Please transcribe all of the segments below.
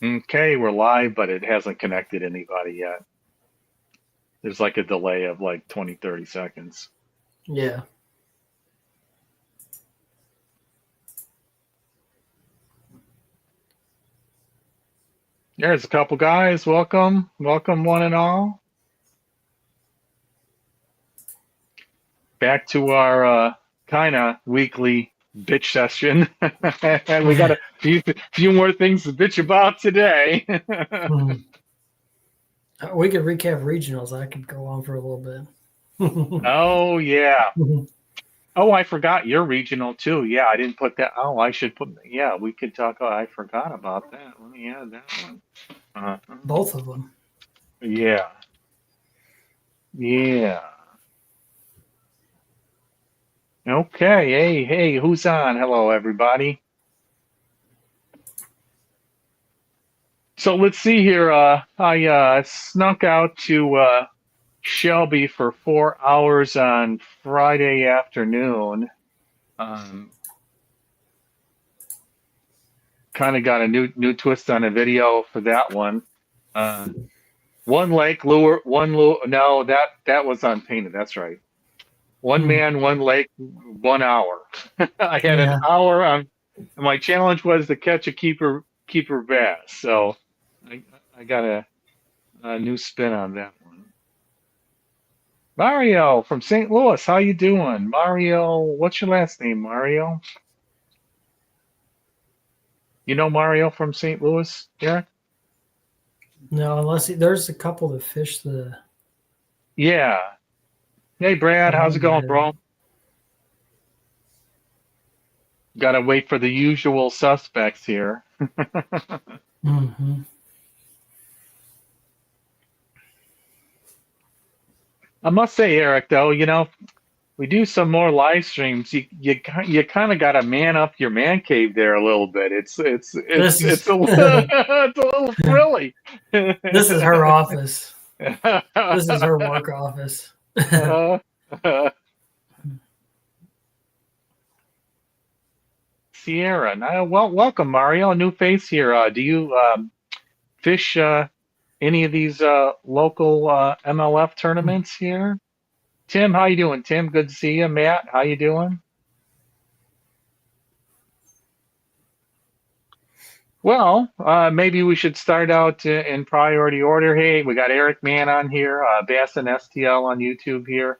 Okay, we're live, but it hasn't connected anybody yet. There's like a delay of like 20, 30 seconds. Yeah. There's a couple guys. Welcome. Welcome, one and all. Back to our kind of weekly bitch session. And we got a few more things to bitch about today. We could recap regionals. I could go on for a little bit. Oh, yeah. Oh, I forgot you're regional too. Yeah, I didn't put that. Oh, I should put. Yeah, we could talk. Oh, I forgot about that. Let me add that one. Both of them. Yeah. Yeah. Okay. Hey, who's on? Hello, everybody. So let's see here. I snuck out to Shelby for 4 hours on Friday afternoon. Um, kind of got a new twist on a video for that one. Uh, one lake lure, one lure. No, that was unpainted. That's right. One man, one lake, 1 hour. I had an Yeah. hour on. My challenge was to catch a keeper bass. So I got a new spin on that one. Mario from St. Louis, how you doing? Mario, what's your last name, Mario? You know Mario from St. Louis, Eric? No, there's a couple that fish the. Yeah. Hey, Brad, how's it going, bro? Got to wait for the usual suspects here. Mm-hmm. I must say, Eric, though, we do some more live streams. You kind of got to man up your man cave there a little bit. It's This is it's a it's a little thrilly. this is her office. This is her work office. Sierra, now, welcome, Mario. A new face here. Do you fish any of these local MLF tournaments here? Tim, how you doing? Tim, good to see you. Matt, how you doing? Well, maybe we should start out in priority order. Hey, we got Eric Mann on here, Bass and STL on YouTube here.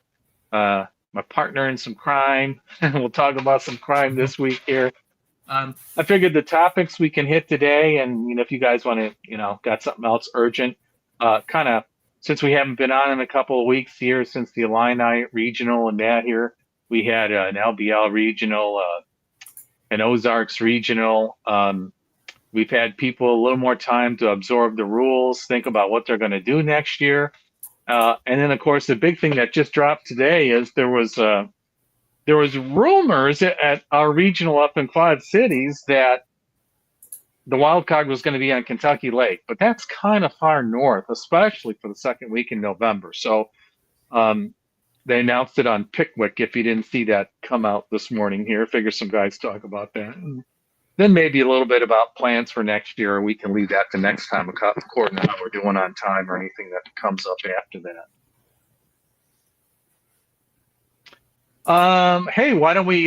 My partner in some crime. We'll talk about some crime this week here. I figured the topics we can hit today, and if you guys want to, got something else urgent, kind of since we haven't been on in a couple of weeks here since the Illini regional and that here, we had an LBL regional, an Ozarks regional. We've had people a little more time to absorb the rules, think about what they're going to do next year. And then, of course, the big thing that just dropped today is there was rumors at our regional up in Quad Cities that the wild card was going to be on Kentucky Lake, but that's kind of far north, especially for the second week in November. So they announced it on Pickwick. If you didn't see that come out this morning here, figure some guys talk about that. And then maybe a little bit about plans for next year. We can leave that to next time, according to how we're doing on time or anything that comes up after that. Hey, why don't we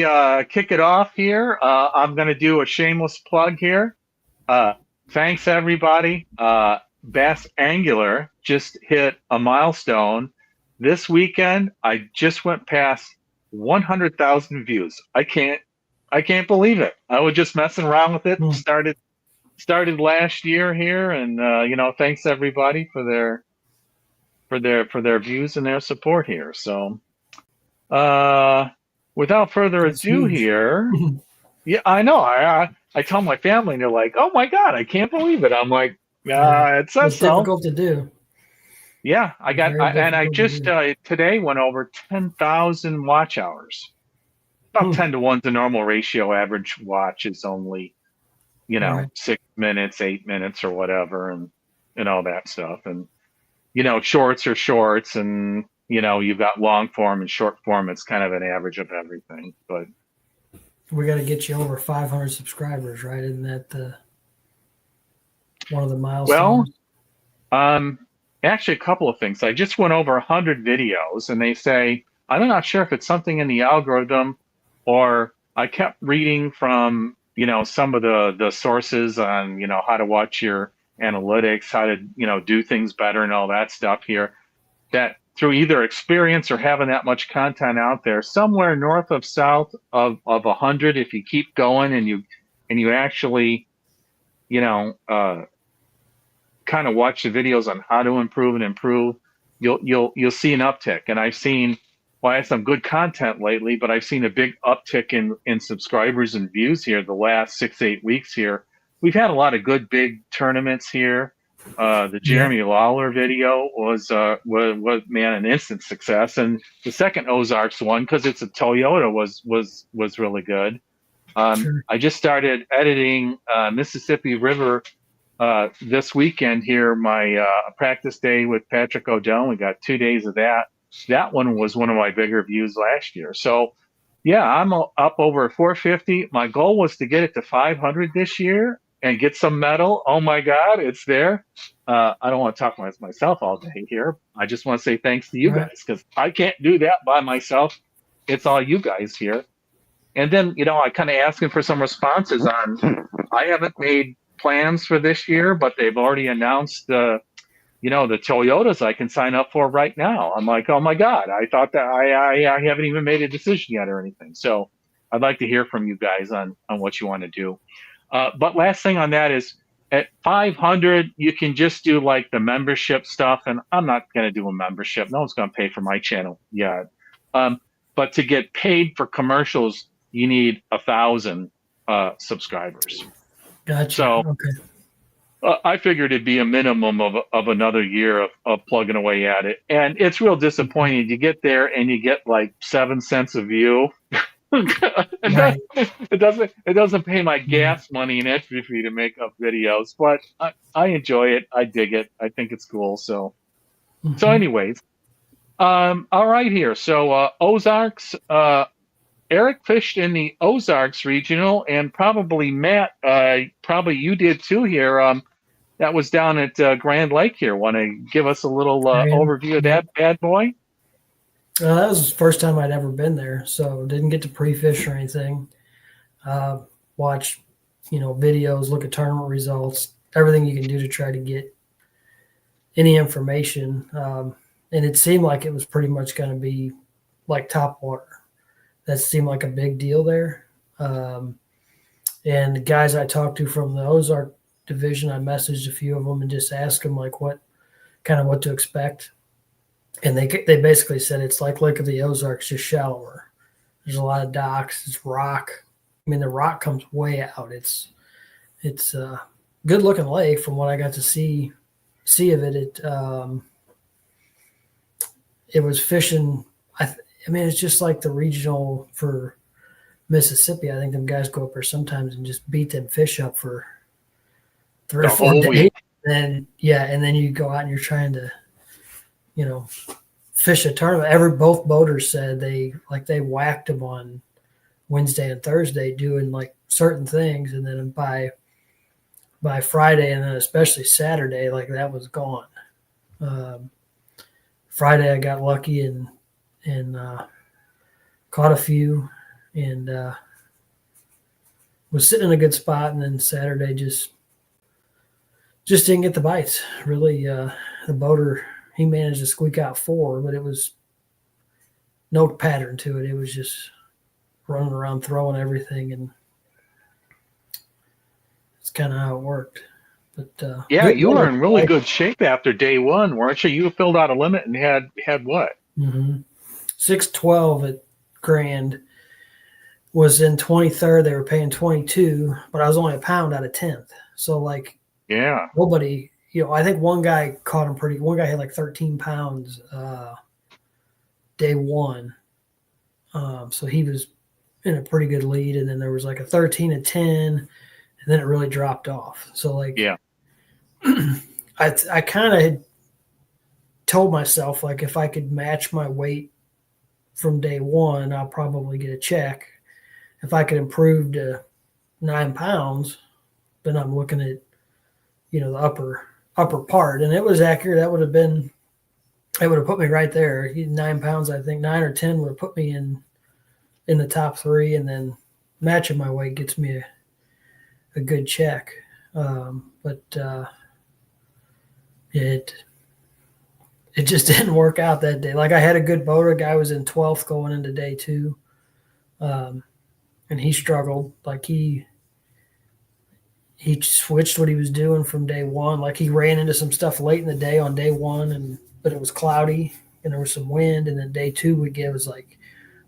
kick it off here? I'm going to do a shameless plug here. Thanks, everybody. Bass Angular just hit a milestone. This weekend, I just went past 100,000 views. I can't believe it. I was just messing around with it. Started last year here, and thanks everybody for their views and their support here. So, without further ado here, yeah, I know. I tell my family, and they're like, "Oh my God, I can't believe it." I'm like, "It's difficult to do." Yeah, I just today went over 10,000 watch hours. About 10 to 1's the normal ratio. Average watch is only, 6 minutes, 8 minutes, or whatever, and all that stuff. And shorts are shorts, and you've got long form and short form. It's kind of an average of everything, but. We got to get you over 500 subscribers, right? Isn't that the? one of the Well, milestones? um, actually, a couple of things. I just went over 100 videos, and they say I'm not sure if it's something in the algorithm, or I kept reading from some of the sources on how to watch your analytics, how to do things better, and all that stuff here. That through either experience or having that much content out there, somewhere north of south of 100, if you keep going and you actually you know uh, kind of watch the videos on how to improve and improve, you'll see an uptick. And I've seen, well, I had some good content lately, but I've seen a big uptick in subscribers and views here the last 6 8 weeks here. We've had a lot of good big tournaments here. The Yeah. Jeremy Lawler video was man an instant success, and the second Ozarks one, because it's a Toyota, was really good. Sure. I just started editing Mississippi River this weekend here, my practice day with Patrick O'Dell. We got 2 days of that. That one was one of my bigger views last year. So, yeah, I'm up over 450. My goal was to get it to 500 this year and get some medal. Oh my God, it's there. I don't want to talk about myself all day here. I just want to say thanks to you Right. guys, because I can't do that by myself. It's all you guys here. And then, I kind of asking for some responses on, I haven't made plans for this year, but they've already announced the Toyotas I can sign up for right now. I'm like, oh my God, I thought that I haven't even made a decision yet or anything. So I'd like to hear from you guys on what you want to do. But last thing on that is, at 500, you can just do like the membership stuff, and I'm not going to do a membership. No one's going to pay for my channel yet. But to get paid for commercials, you need 1,000 subscribers. Gotcha. So Okay. I figured it'd be a minimum of another year of plugging away at it. And it's real disappointing. You get there and you get like 7 cents a view. Right. It doesn't pay my gas money and entry fee to make up videos, but I enjoy it. I dig it. I think it's cool. So anyways, all right here. So Ozarks. Eric fished in the Ozarks regional, and probably Matt, probably you did too here. That was down at Grand Lake here. Want to give us a little overview of that bad boy? That was the first time I'd ever been there, so didn't get to pre-fish or anything. Watch, videos, look at tournament results, everything you can do to try to get any information. And it seemed like it was pretty much going to be like top water. That seemed like a big deal there. And the guys I talked to from the Ozark division, I messaged a few of them and just asked them like what to expect. And they basically said it's like Lake of the Ozarks, just shallower. There's a lot of docks. It's rock. I mean, the rock comes way out. It's a good looking lake from what I got to see of it. It was fishing. I mean, it's just like the regional for Mississippi. I think them guys go up there sometimes and just beat them fish up for 3 or 4 days. And then you go out and you're trying to, fish a tournament. Both boaters said they whacked them on Wednesday and Thursday doing like certain things, and then by Friday and then especially Saturday, like that was gone. Friday I got lucky and caught a few and was sitting in a good spot, and then Saturday just didn't get the bites. Really, the boater, he managed to squeak out 4, but it was no pattern to it. It was just running around throwing everything, and it's kind of how it worked. But you were in really good shape after day one, weren't you? You filled out a limit and had what? 612 at Grand. Was in 23rd. They were paying 22, but I was only a pound out of 10th. So nobody, I think one guy caught him one guy had like 13 pounds day one. So he was in a pretty good lead. And then there was like a 13 and 10, and then it really dropped off. So I kind of had told myself, like, if I could match my weight from day one, I'll probably get a check. If I could improve to 9 pounds, then I'm looking at, the upper part, and it was accurate. It would have put me right there. 9 pounds, I think 9 or 10 would have put me in the top 3, and then matching my weight gets me a good check. But it just didn't work out that day. Like I had a good boater. Guy was in 12th going into day 2. And he struggled. Like he switched what he was doing from day 1. Like he ran into some stuff late in the day on day 1, but it was cloudy and there was some wind. And then day 2 was like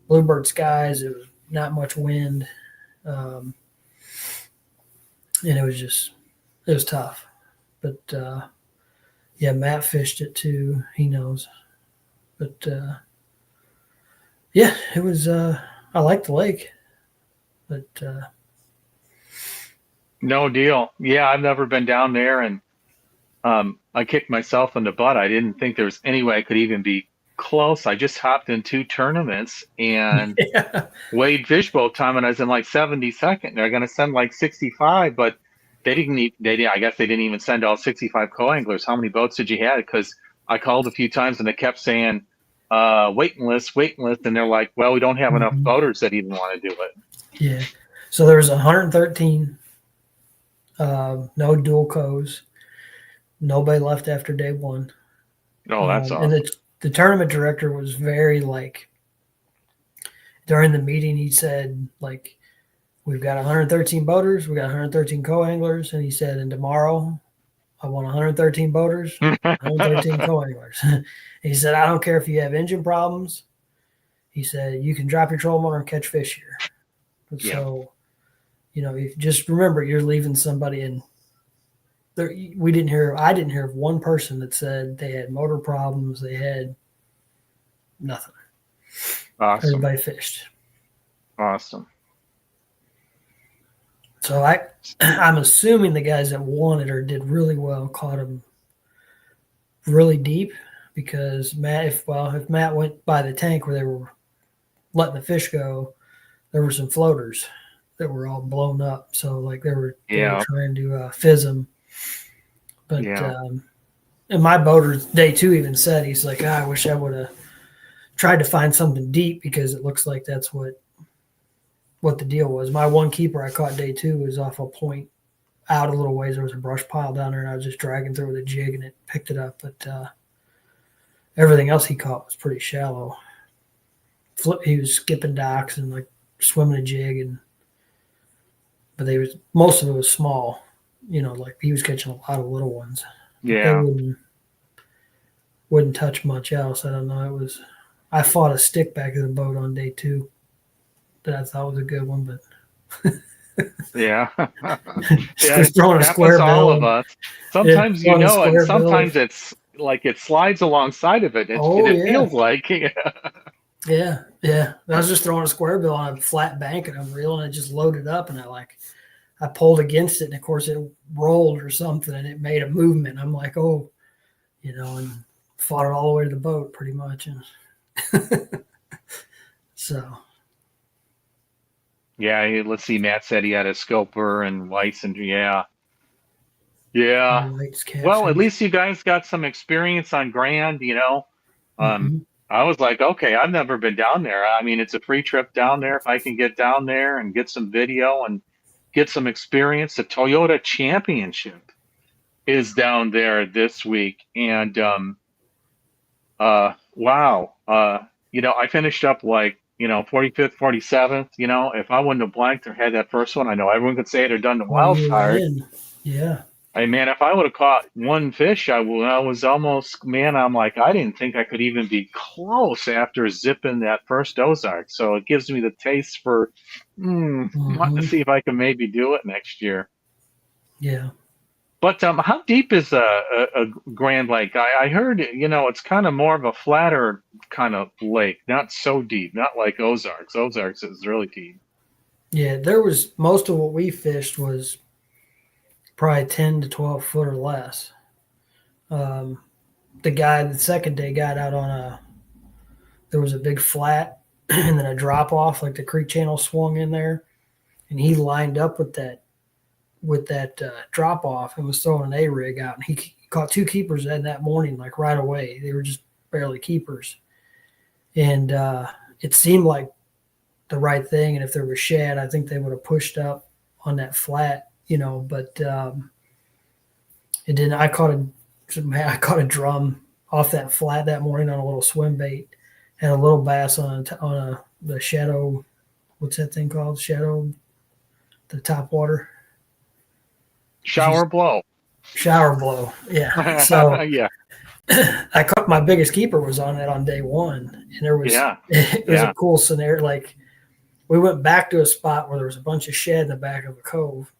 bluebird skies. It was not much wind. And it was tough. But yeah, Matt fished it too. He knows. But yeah, it was I liked the lake. But No deal. Yeah, I've never been down there, and I kicked myself in the butt. I didn't think there was any way I could even be close. I just hopped in 2 tournaments and yeah. weighed fish both time, and I was in like 72nd. They're going to send like 65, but I guess they didn't even send all 65 co-anglers. How many boats did you have? Because I called a few times and they kept saying waiting list, and they're like, well, we don't have enough boaters that even want to do it. Yeah. So there was 113, no dual co's. Nobody left after day 1. Oh, that's awesome. And the tournament director was very like, during the meeting, he said, like, we've got 113 boaters, we got 113 co-anglers, and he said, and tomorrow I want 113 boaters, 113 co-anglers. He said, I don't care if you have engine problems. He said, you can drop your trolling motor and catch fish here. Yeah. So, if just remember, you're leaving somebody in there. I didn't hear of one person that said they had motor problems. They had nothing. Awesome. Everybody fished. Awesome. So I'm assuming the guys that won it or did really well caught them really deep, because if Matt went by the tank where they were letting the fish go, there were some floaters that were all blown up. So like they were trying to fizz them. But and my boater day 2 even said, he's like, I wish I would have tried to find something deep, because it looks like that's what the deal was. My one keeper I caught day 2 was off a point out a little ways. There was a brush pile down there, and I was just dragging through with a jig, and it picked it up. But everything else he caught was pretty shallow. He was skipping docks and like swimming a jig, but most of it was small. Like he was catching a lot of little ones. Yeah. They wouldn't touch much else. I don't know. I fought a stick back of the boat on day 2 that I thought was a good one, but yeah. just throwing a square bill. All of us. Sometimes and sometimes it's like it slides alongside of it. It feels like. Yeah. I was just throwing a square bill on a flat bank, and I'm reeling, and it just loaded up, and I pulled against it, and of course it rolled or something, and it made a movement. I'm like, and fought it all the way to the boat pretty much. And so. Yeah, let's see. Matt said he had a scoper and Weiss, and yeah. Well, at least you guys got some experience on Grand. I was like, okay, I've never been down there. I mean, it's a free trip down there. If I can get down there and get some video and get some experience, the Toyota Championship is down there this week, and wow, I finished up like 45th, 47th. If I wouldn't have blanked or had that first one, I know everyone could say it or done the wild card. Yeah. Hey, man, if I would have caught one fish, I was almost, I'm like, I didn't think I could even be close after zipping that first Ozark. So it gives me the taste for wanting to see if I can maybe do it next year. Yeah. But how deep is a Grand Lake? I heard, it's kind of more of a flatter kind of lake, not so deep, not like Ozarks. Ozarks is really deep. Yeah, most of what we fished was probably 10 to 12 foot or less. The second day got out on there was a big flat and then a drop off, like the creek channel swung in there, and he lined up with with that drop off and was throwing an A rig out, and he caught 2 keepers in that morning, like right away. They were just barely keepers, and it seemed like the right thing. And if there was shad, I think they would have pushed up on that flat, but it didn't. I caught a drum off that flat that morning on a little swim bait, and a little bass on the shadow. What's that thing called? Shadow, the top water. Shower blow. Yeah. So Yeah. I caught my biggest keeper was on that on day one, and there was it was a cool scenario. Like we went back to a spot where there was a bunch of shad in the back of a cove.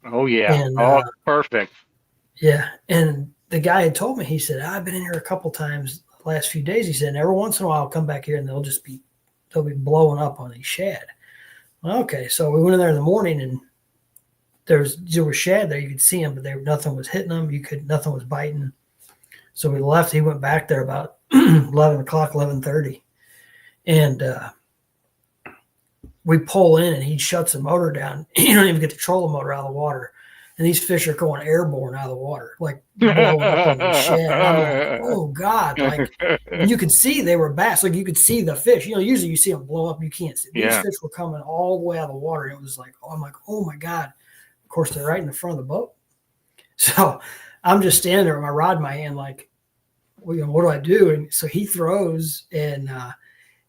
Oh yeah. And, perfect. Yeah, and the guy had told me, he said, I've been in here a couple times the last few days. He said, and every once in a while I'll come back here and they'll be blowing up on these shad. Well, okay, so we went in there in the morning and there was shad there. You could see them, but nothing was hitting them. Nothing was biting. So we left. He went back there about 11 o'clock, 11:30, and we pull in and he shuts the motor down. You don't even get the trolling motor out of the water. And these fish are going airborne out of the water, like blowing up on the shad. I'm like, oh God. Like, and you could see they were bass. Like you could see the fish. Usually you see them blow up. You can't see. These fish were coming all the way out of the water. And it was like, I'm like, oh my God. Of course, they're right in the front of the boat. So I'm just standing there with my rod in my hand, like, well, what do I do? And so he throws, and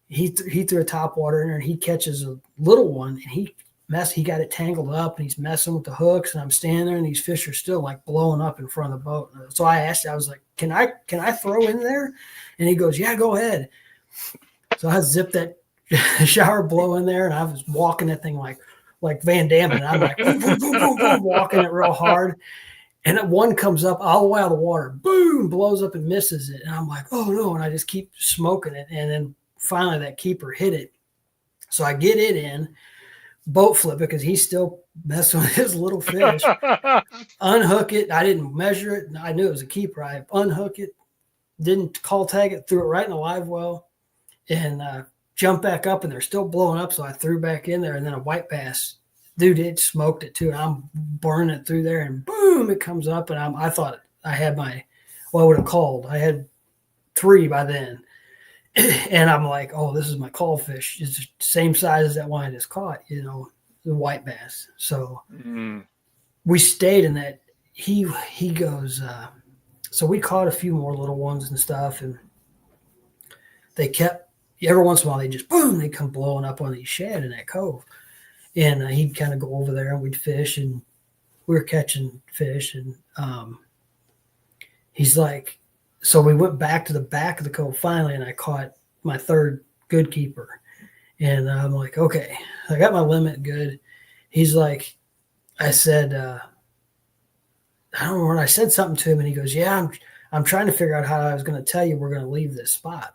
he threw a top water in there, and he catches a little one, and he got it tangled up, and he's messing with the hooks, and I'm standing there, and these fish are still like blowing up in front of the boat. So I asked, I was like, can I throw in there? And he goes, yeah, go ahead. So I zipped that shower blow in there, and I was walking that thing like Van Damme, and I'm like, boom, boom, boom, boom, boom, walking it real hard. And one comes up all the way out of the water, boom, blows up and misses it. And I'm like, oh no. And I just keep smoking it. And then finally that keeper hit it. So I get it in, boat flip it because he's still messing with his little fish. Unhook it. I didn't measure it. I knew it was a keeper. I unhook it, didn't call tag it, threw it right in the live well, and jumped back up, and they're still blowing up. So I threw back in there, and then a white bass, dude, it smoked it too. I'm burning it through there, and boom, it comes up. And I thought I had I would have called. I had 3 by then. And I'm like, oh, this is my call fish. It's the same size as that one I just caught, the white bass. So we stayed in that. He goes, so we caught a few more little ones and stuff, and they kept, every once in a while, they just, boom, they come blowing up on these shad in that cove. And he'd kind of go over there and we'd fish, and we were catching fish. And he's like, so we went back to the back of the cove finally, and I caught my 3rd good keeper. And I'm like, okay, I got my limit good. He's like, I said, I don't know what I said something to him, and he goes, yeah, I'm trying to figure out how I was going to tell you we're going to leave this spot.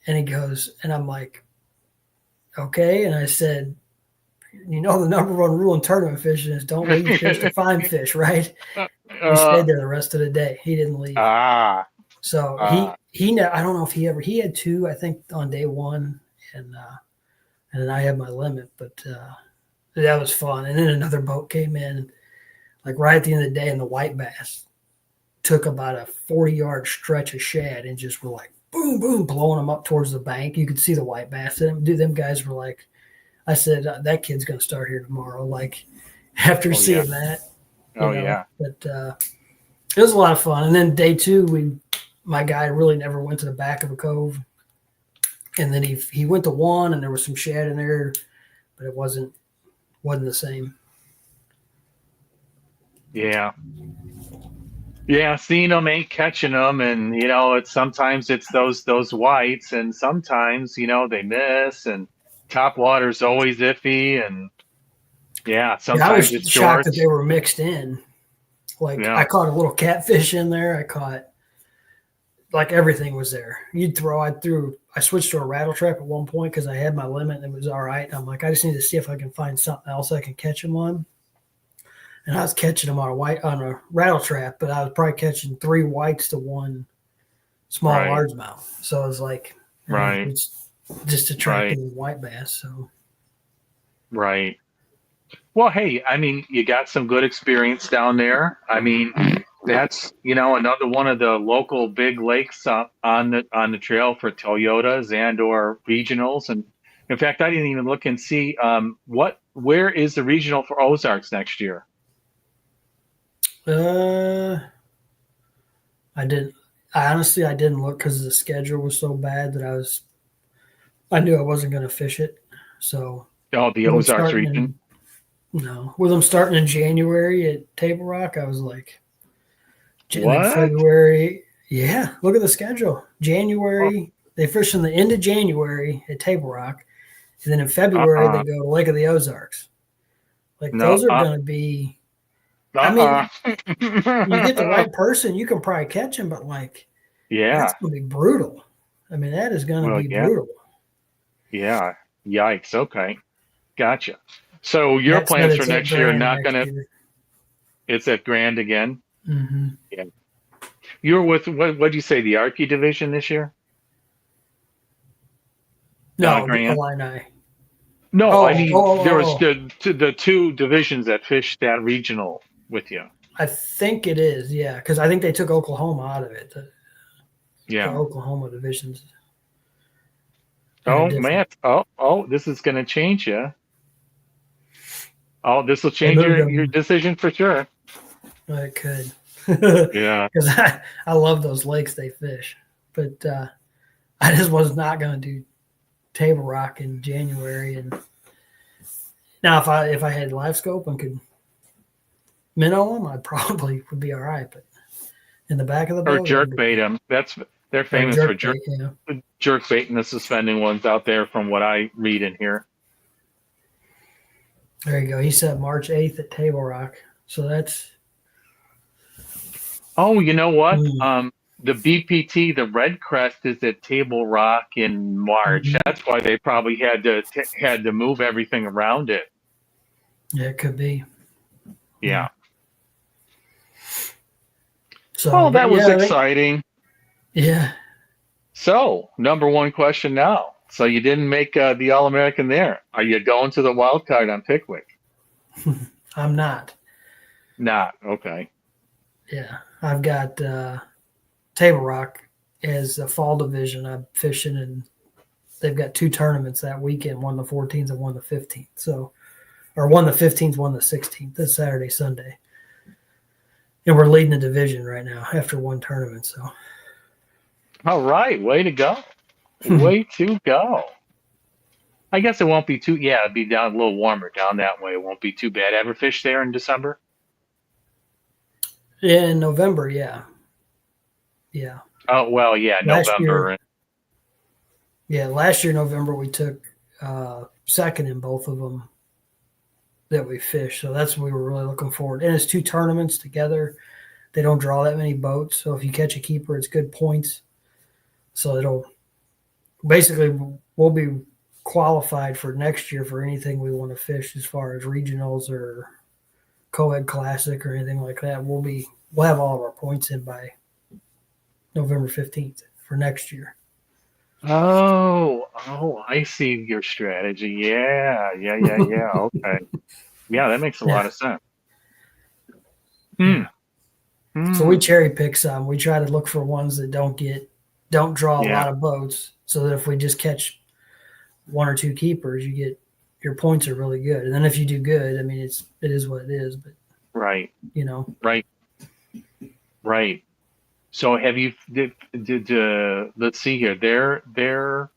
And he goes, and I'm like, okay. And I said, the number 1 rule in tournament fishing is don't leave fish to find fish, right? He stayed there the rest of the day. He didn't leave. So he I don't know if he had 2, I think, on day 1, and then I had my limit, but that was fun. And then another boat came in, like right at the end of the day, and the white bass took about a 40-yard stretch of shad and just were like, boom, boom, blowing them up towards the bank. You could see the white bass. Dude, them guys were like, I said, that kid's going to start here tomorrow. Like, after seeing that. Yeah. But it was a lot of fun. And then day 2, my guy really never went to the back of a cove. And then he went to one, and there was some shad in there, but it wasn't the same. Yeah. Yeah, seeing them ain't catching them, and sometimes it's those whites, and sometimes they miss, and top water's always iffy, and sometimes I was it's shocked short. that they were mixed in. I caught a little catfish in there. I caught, like, everything was there. I switched to a rattle trap at one point because I had my limit and it was all right. And I'm like, I just need to see if I can find something else I can catch them on. And I was catching them on a rattle trap, but I was probably catching 3 whites to 1 small largemouth. So I was like, it's just attracting white bass. So right. Well, hey, I mean, you got some good experience down there. I mean, that's, another one of the local big lakes on the trail for Toyotas and or regionals. And in fact, I didn't even look and see where is the regional for Ozarks next year? Uh, I didn't. I didn't look because the schedule was so bad that I knew I wasn't going to fish it. So Oh, the with them Ozarks starting region. in no, with them starting in January at Table Rock, I was like, and then What? February. Yeah, look at the schedule. Oh, January they fish in the end of January at Table Rock, and then in February they uh-uh. go to Lake of the Ozarks. Like No, those are going to be. I uh-uh. mean, you get the right person, you can probably catch them, but like that's Yeah. going to be brutal. I mean, that is going to Well, be yeah. brutal. Yeah. Yikes. Okay. Gotcha. So your That said, plans for it's at next year are Grand not next gonna, year. it's at Grand again? Mm-hmm. Yeah. You're with what'd you say, the Archie division this year? No, the Grant? Illini. No, I Oh, oh, mean oh, there oh, was oh. the two divisions that fished that regional with you. I think it is. Yeah, because I think they took Oklahoma out of it. The Yeah. Oklahoma divisions in a Oh, different. Matt. Oh, this is gonna change you. Oh, this will They change moved your them. decision for sure. It could, Yeah. because I love those lakes they fish, but I just was not going to do Table Rock in January. And now if I had live scope and could minnow them, I probably would be all right. But in the back of the Or boat, jerk bait them. They're or famous for jerk bait. jerk baiting the suspending ones out there from what I read in here. There you go. He said March 8th at Table Rock, so that's. Oh, you know what? Mm, The BPT, the Red Crest, is at Table Rock in March. mhm. That's why they probably had to move everything around it. Yeah, it could be. Yeah. Yeah. So, Oh, but that was yeah, I think exciting. yeah, So, number one question now. So you didn't make the All American there. Are you going to the wild card on Pickwick? I'm not. Not. Okay. Yeah, I've got Table Rock as a fall division. I'm fishing, and they've got two tournaments that weekend. One the 14th and one the 15th. So, or one the 15th, one the 16th. This Saturday, Sunday, and we're leading the division right now after one tournament. So, All right. Way to go. Way to go. I guess it won't be too. Yeah, it'd be down a little warmer down that way. It won't be too bad. Ever fish there in December? in November, yeah, yeah. Oh well, yeah, Last November. year, yeah, last year November we took second in both of them that we fished. So that's what we were really looking forward. And it's two tournaments together. They don't draw that many boats, so if you catch a keeper, it's good points. So it'll basically we'll be qualified for next year for anything we want to fish as far as regionals or co-ed classic or anything like that. We'll have all of our points in by November 15th for next year. Oh, I see your strategy. Yeah. Okay. Yeah, that makes a lot Yeah, of sense. Hmm. yeah. So we Hmm. cherry pick some. We try to look for ones that don't draw a Yeah. lot of boats, so that if we just catch one or two keepers, you get your points are really good. And then if you do good, I mean it is what it is. But Right. you know, Right. Right. So have you did let's see here. Their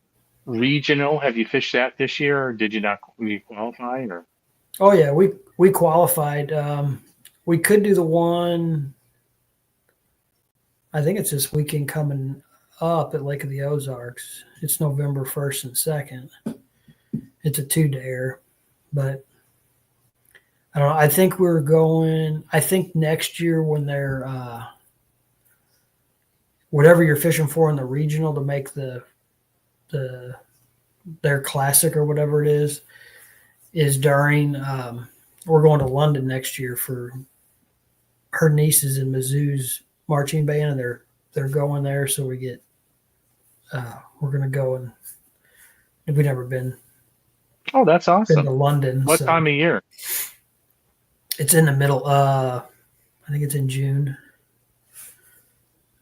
regional. Have you fished that this year, or did you not qualify? Or oh yeah, we qualified. We could do the one. I think it's this weekend coming up at Lake of the Ozarks. It's November 1st and 2nd. It's a 2-dayer, but I don't know. I think we're going. I think next year when they're whatever you're fishing for in the regional to make the their classic or whatever it is during. We're going to London next year for her nieces in Mizzou's marching band, and they're going there. So we get we're gonna go, and we've never been. Oh, that's Been to awesome. London, What so time of year? it's in the middle. I think it's in June.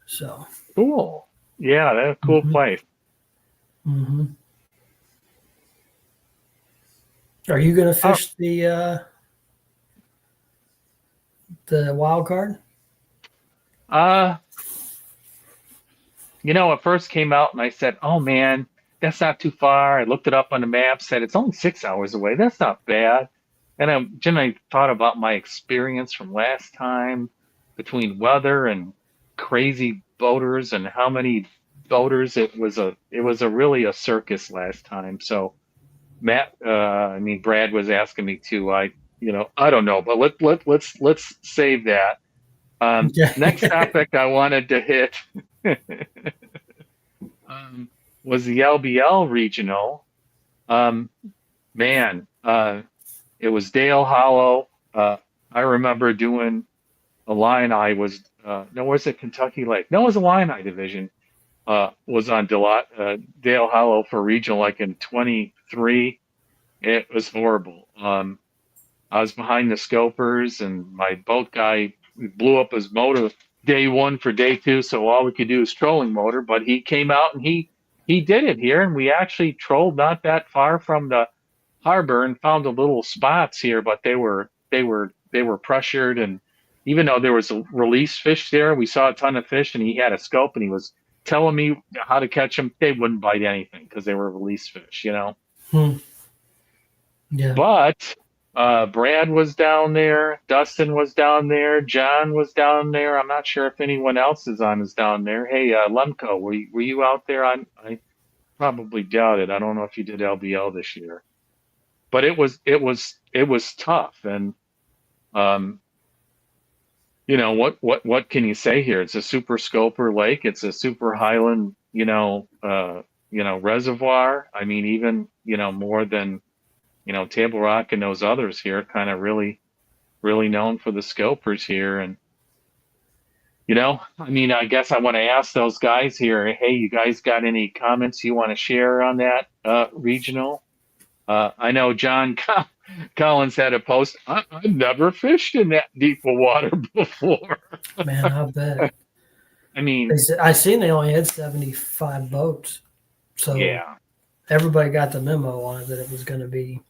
So. Cool. Yeah, that's a cool hmm place. hmm Are you going to Oh, fish the wild card? uh, it first came out and I said, "Oh man, that's not too far." I looked it up on the map, said it's only 6 hours away. That's not bad. And then I thought about my experience from last time between weather and crazy boaters and how many boaters it was a really a circus last time. So Brad was asking me to, I don't know, but let's save that. Next Yeah. topic I wanted to hit was the LBL regional. Um, man, it was Dale Hollow. I remember doing a line I was, no, was it Kentucky Lake? No, it was a line I division. Was on Dale Hollow for regional like in 23. It was horrible. I was behind the scopers, and my boat guy blew up his motor day one for day two, so all we could do is trolling motor. But he came out and he did it here, and we actually trolled not that far from the harbor and found the little spots here, but they were pressured, and even though there was a release fish there, we saw a ton of fish, and he had a scope, and he was telling me how to catch them. They wouldn't bite anything because they were release fish. Hmm. Yeah. But Brad was down there, Dustin was down there, John was down there. I'm not sure if anyone else is down there. Hey, Lemko, were you out there? I probably doubt it. I don't know if you did LBL this year, but it was tough. And um, what can you say here? It's a super scoper lake. It's a super highland, reservoir. I mean, even more than Table Rock and those others here, kind of really, really known for the scopers here. And, I guess I want to ask those guys here, hey, you guys got any comments you want to share on that regional? I know John Collins had a post. I've never fished in that deep of water before. Man, I bet. I mean, I seen they only had 75 boats. So yeah, everybody got the memo on it that it was going to be.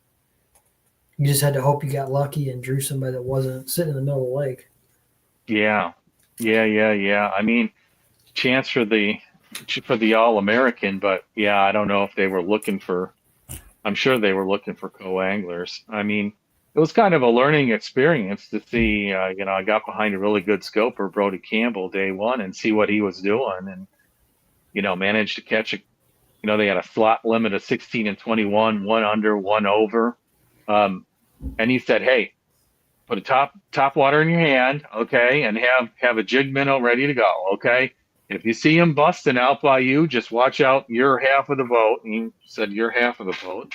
You just had to hope you got lucky and drew somebody that wasn't sitting in the middle of the lake. yeah, yeah. I mean, chance for the All-American, but yeah, I don't know if they were looking for. I'm sure they were looking for co-anglers. I mean, it was kind of a learning experience to see. I got behind a really good scoper, Brody Campbell, day one, and see what he was doing, and managed to catch a. They had a slot limit of 16 and 21, one under, one over, and he said, "Hey, put a top water in your hand, okay, and have a jig minnow ready to go, okay. If you see him busting out by you, just watch out your half of the boat." And he said, "Your half of the boat.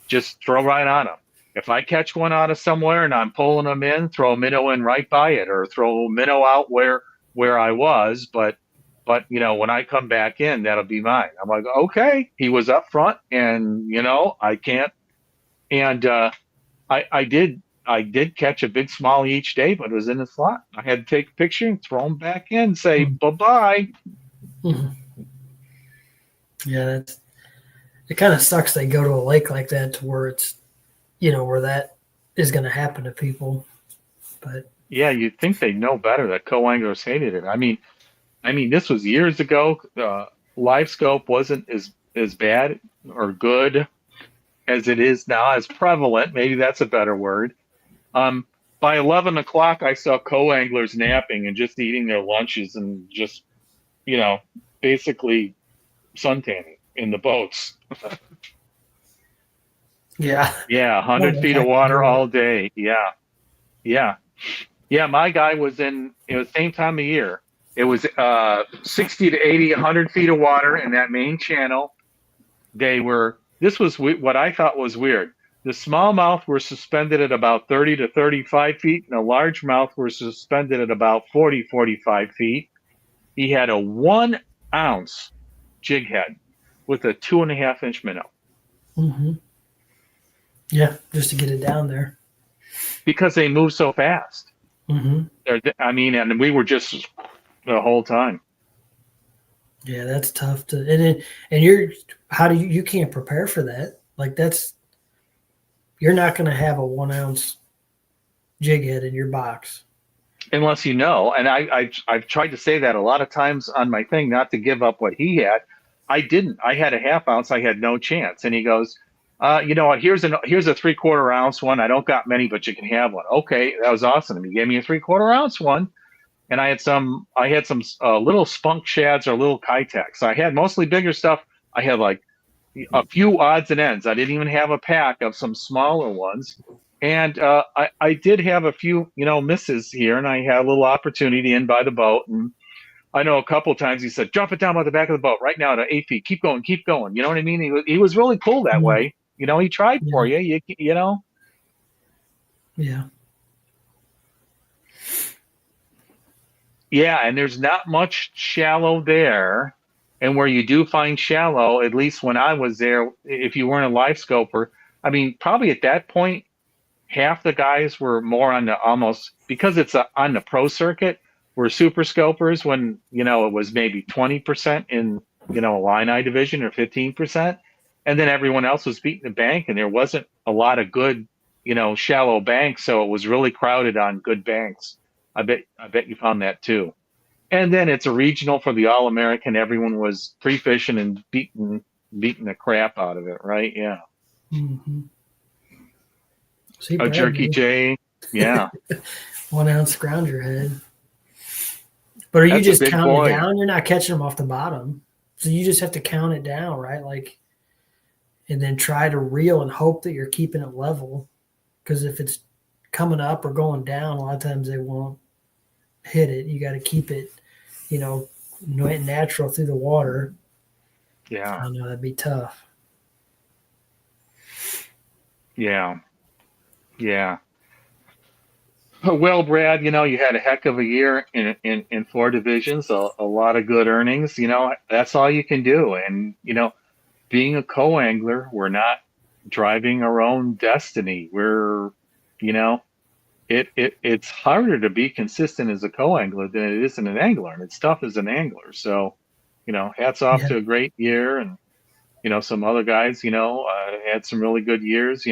Just throw right on him. If I catch one out of somewhere and I'm pulling them in, throw a minnow in right by it, or throw a minnow out where I was. But when I come back in, that'll be mine." I'm like, okay. He was up front, and I can't. And I did catch a big smallie each day, but it was in the slot. I had to take a picture and throw them back in, say bye-bye. Mhm. Yeah, it kind of sucks they go to a lake like that to where it's, where that is going to happen to people. But Yeah, you'd think they know better that co-anglers hated it. This was years ago. Live scope wasn't as bad or good as it is now, as prevalent. Maybe that's a better word. Um, by 11 o'clock, I saw co-anglers napping and just eating their lunches and just, you know, basically suntanning in the boats. yeah, Yeah, I don't 100 know if feet I of can water do it. all day. Yeah, yeah, yeah. My guy was in, it was same time of year. It was 60 to 80, 100 feet of water in that main channel. This was what I thought was weird. The smallmouth were suspended at about 30 to 35 feet, and the largemouth were suspended at about 40, 45 feet. He had a 1 ounce jig head with a 2.5 inch minnow. Mm-hmm. Yeah, just to get it down there. because they move so fast. Mm-hmm. I mean, and we were just the whole time. Yeah, that's tough to. And you can't prepare for that. Like you're not going to have a 1 ounce jig head in your box. Unless you know, and I've tried to say that a lot of times on my thing, not to give up what he had. I didn't. I had a half ounce. I had no chance. And he goes, you know what? Here's a 3/4 ounce one. I don't got many, but you can have one. Okay, that was awesome. He gave me a 3/4 ounce one, and I had some little spunk shads or little kiteks. I had mostly bigger stuff. I had like a few odds and ends. I didn't even have a pack of some smaller ones. And I did have a few, misses here, and I had a little opportunity in by the boat. And I know a couple of times he said, "Drop it down by the back of the boat right now to 8 feet. Keep going, keep going." You know what I mean? He was really cool that Mhm. way. He tried for Yeah. you. You know. Yeah. Yeah, and there's not much shallow there. And where you do find shallow, at least when I was there, if you weren't a live scoper, I mean, probably at that point, half the guys were more on the almost because it's on the pro circuit were super scopers when it was maybe 20% in a line eye division or 15%, and then everyone else was beating the bank, and there wasn't a lot of good shallow banks, so it was really crowded on good banks. I bet you found that too. And then it's a regional for the All American. Everyone was pre-fishing and beating the crap out of it, right? Yeah. Mm-hmm. See, A Brad, jerky J. Yeah. 1 ounce grounder head. But are you That's a just big counting it boy. down? You're not catching them off the bottom. So you just have to count it down, right? And then try to reel and hope that you're keeping it level. Because if it's coming up or going down, a lot of times they won't hit it. You got to keep it, natural through the water. Yeah. I know that'd be tough. Yeah. Yeah. Well, Brad, you had a heck of a year in four divisions, a lot of good earnings. That's all you can do. And, being a co-angler, we're not driving our own destiny. You know, it's harder to be consistent as a co-angler than it is in an angler, and it's tough as an angler. So, hats off Yeah. to a great year, and some other guys, had some really good years.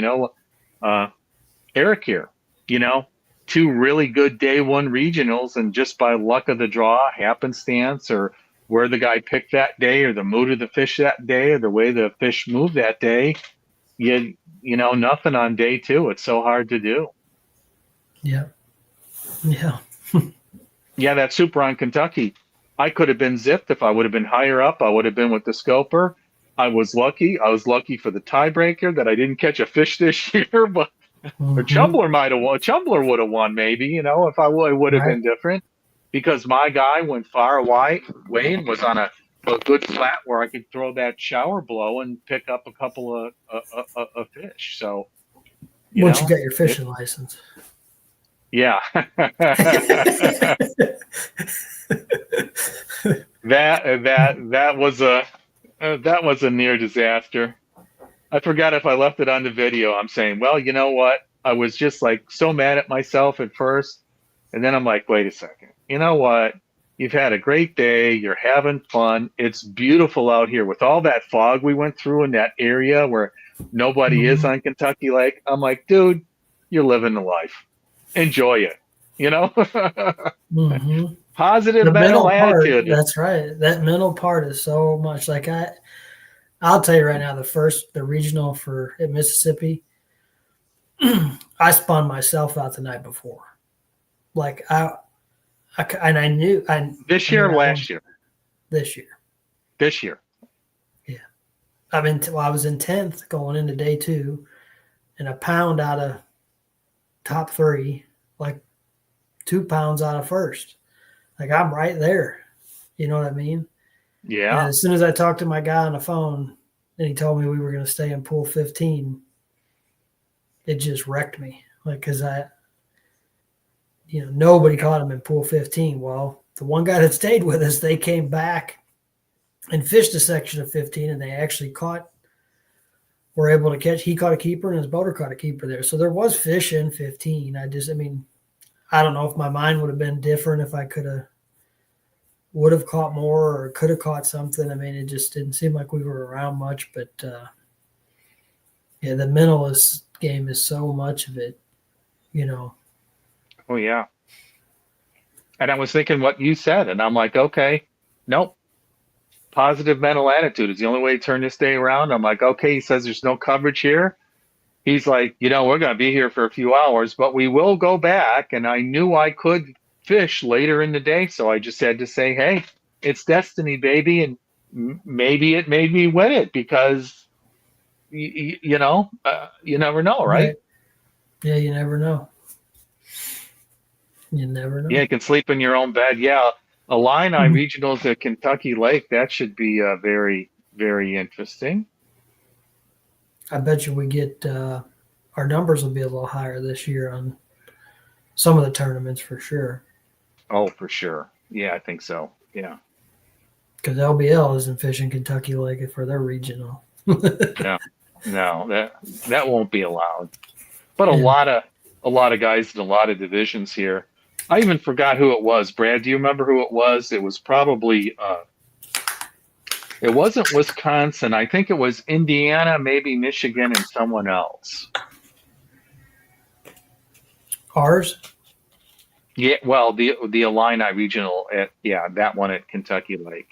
Uh, Eric here, you know, two really good day one regionals, and just by luck of the draw, happenstance, or where the guy picked that day, or the mood of the fish that day, or the way the fish moved that day, nothing on day two. It's so hard to do. Yeah. Yeah. Yeah, that super on Kentucky, I could have been zipped if I would have been higher up. I would have been with the scoper. I was lucky. I was lucky for the tiebreaker that I didn't catch a fish this year, but or Mm-hmm. Chumbler might have won. Chumbler would have won, maybe. If I would, it would have Right. been different because my guy went far away. Wayne was on a good flat where I could throw that shower blow and pick up a couple of fish. So Once you got your it fishing license. yeah. That was a near disaster. I forgot if I left it on the video. I'm saying, well, you know what? I was just like so mad at myself at first. And then I'm like, wait a second. You know what? You've had a great day. You're having fun. It's beautiful out here with all that fog we went through in that area where nobody is Mm-hmm. on Kentucky Lake. I'm like, dude, you're living the life. Enjoy it. Mm-hmm. Positive The mental mental part, attitude. that's right. That mental part is so much like I'll tell you right now, the regional at Mississippi, I spun myself out the night before. Like and I knew This I mean year or last year? this year. This year. Yeah. I was in 10th going into day two and a pound out of top three, like 2 pounds out of first. Like I'm right there. You know what I mean? And Yeah. as soon as I talked to my guy on the phone and he told me we were going to stay in pool 15, it just wrecked me. Like, cause nobody caught him in pool 15. Well, the one guy that stayed with us, they came back and fished a section of 15 and they actually caught were able to catch. He caught a keeper, and his boater caught a keeper there. So there was fish in 15. I don't know if my mind would have been different if I would have caught more or could have caught something. I mean, it just didn't seem like we were around much. But yeah, the mentalist game is so much of it, you know. Oh yeah. And I was thinking what you said, and I'm like, okay, nope. Positive mental attitude is the only way to turn this day around. I'm like, okay, he says there's no coverage here. He's like, we're going to be here for a few hours, but we will go back. And I knew I could fish later in the day. So I just had to say, hey, it's destiny, baby. And maybe it made me win it because, you never know, right? Yeah, you never know. You never know. Yeah, you can sleep in your own bed. Yeah. Illini Regionals at Kentucky Lake, that should be very, very interesting. I bet you we get our numbers will be a little higher this year on some of the tournaments for sure. Oh, for sure. Yeah, I think so. Yeah. Because LBL isn't fishing Kentucky Lake for their regional. No, that won't be allowed. But a lot of guys in a lot of divisions here. I even forgot who it was. Brad, do you remember who it was? It was probably it wasn't Wisconsin. I think it was Indiana, maybe Michigan, and someone else. Ours? Yeah, well, the Illini Regional that one at Kentucky Lake.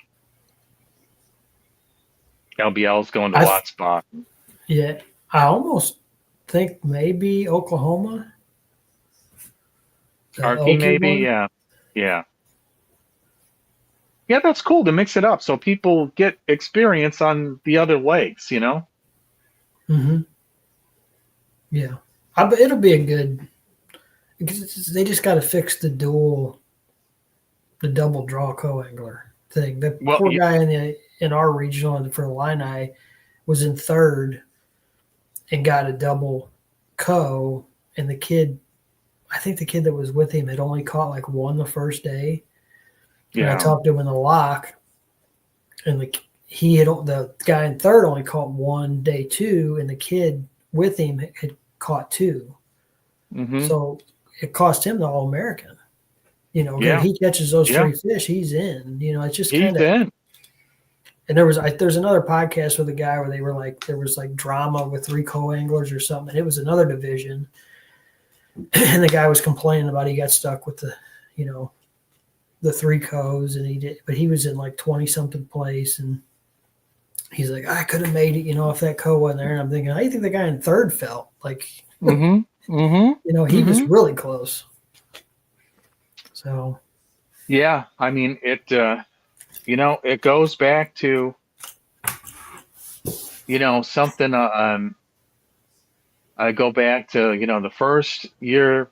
LBL's going to Watts Spa. Yeah, I almost think maybe Oklahoma. Arky, maybe, one? Yeah. Yeah, that's cool to mix it up so people get experience on the other lakes, Mm-hmm. Yeah, it'll be a good. Because they just got to fix the double draw co-angler thing. The poor guy in our regional and for Illini was in third and got a double co, and I think the kid that was with him had only caught like one the first day. And I talked to him in the lock, and the guy in third only caught one day two, and the kid with him had caught two. Mm-hmm. So it cost him the All-American. If he catches those three fish, he's in. It's just kind of. He's in. And there's another podcast with a guy where they were like, there was like drama with three co-anglers or something. And it was another division. And the guy was complaining about he got stuck with the three co's, and he was in like 20-something place. And he's like, I could have made it, if that co wasn't there. And I'm thinking, how do you think the guy in third felt? Like, he was really close. So. Yeah, I mean, it goes back to, something, I go back to, the first year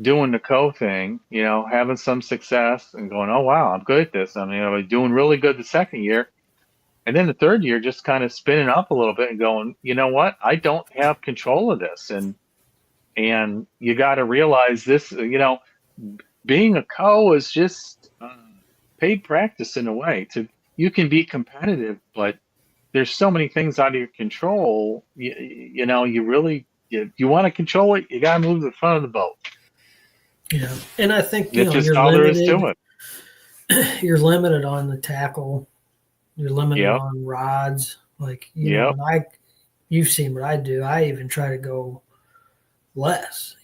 doing the co thing, having some success and going, oh, wow, I'm good at this. I mean, I was doing really good the second year. And then the third year, just kind of spinning up a little bit and going, you know what? I don't have control of this. And you got to realize this, being a co is just paid practice in a way. You can be competitive, but there's so many things out of your control. You really, you want to control it, you got to move to the front of the boat. Yeah, and I think it's just all there is to it. You're limited on the tackle. You're limited on rods. Like you've seen what I do. I even try to go less.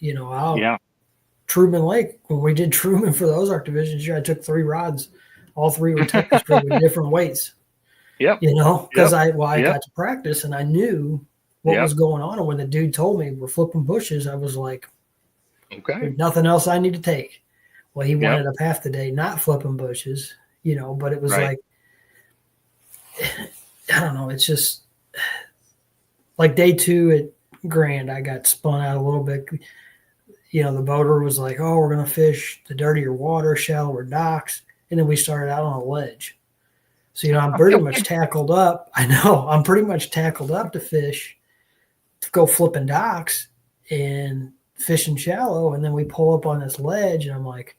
Truman Lake, when we did Truman for the Ozark division, I took 3 rods. All 3 were Texas with different weights. Yep. Because I got to practice and I knew what was going on. And when the dude told me we're flipping bushes, I was like, okay, there's nothing else I need to take. Well, he wanted up half the day not flipping bushes, but it was like, I don't know. It's just like day 2 at Grand, I got spun out a little bit. The boater was like, oh, we're going to fish the dirtier water, shallower docks. And then we started out on a ledge. So, I'm pretty much tackled up. I know. I'm pretty much tackled up to fish, to go flipping docks and fishing shallow. And then we pull up on this ledge, and I'm like,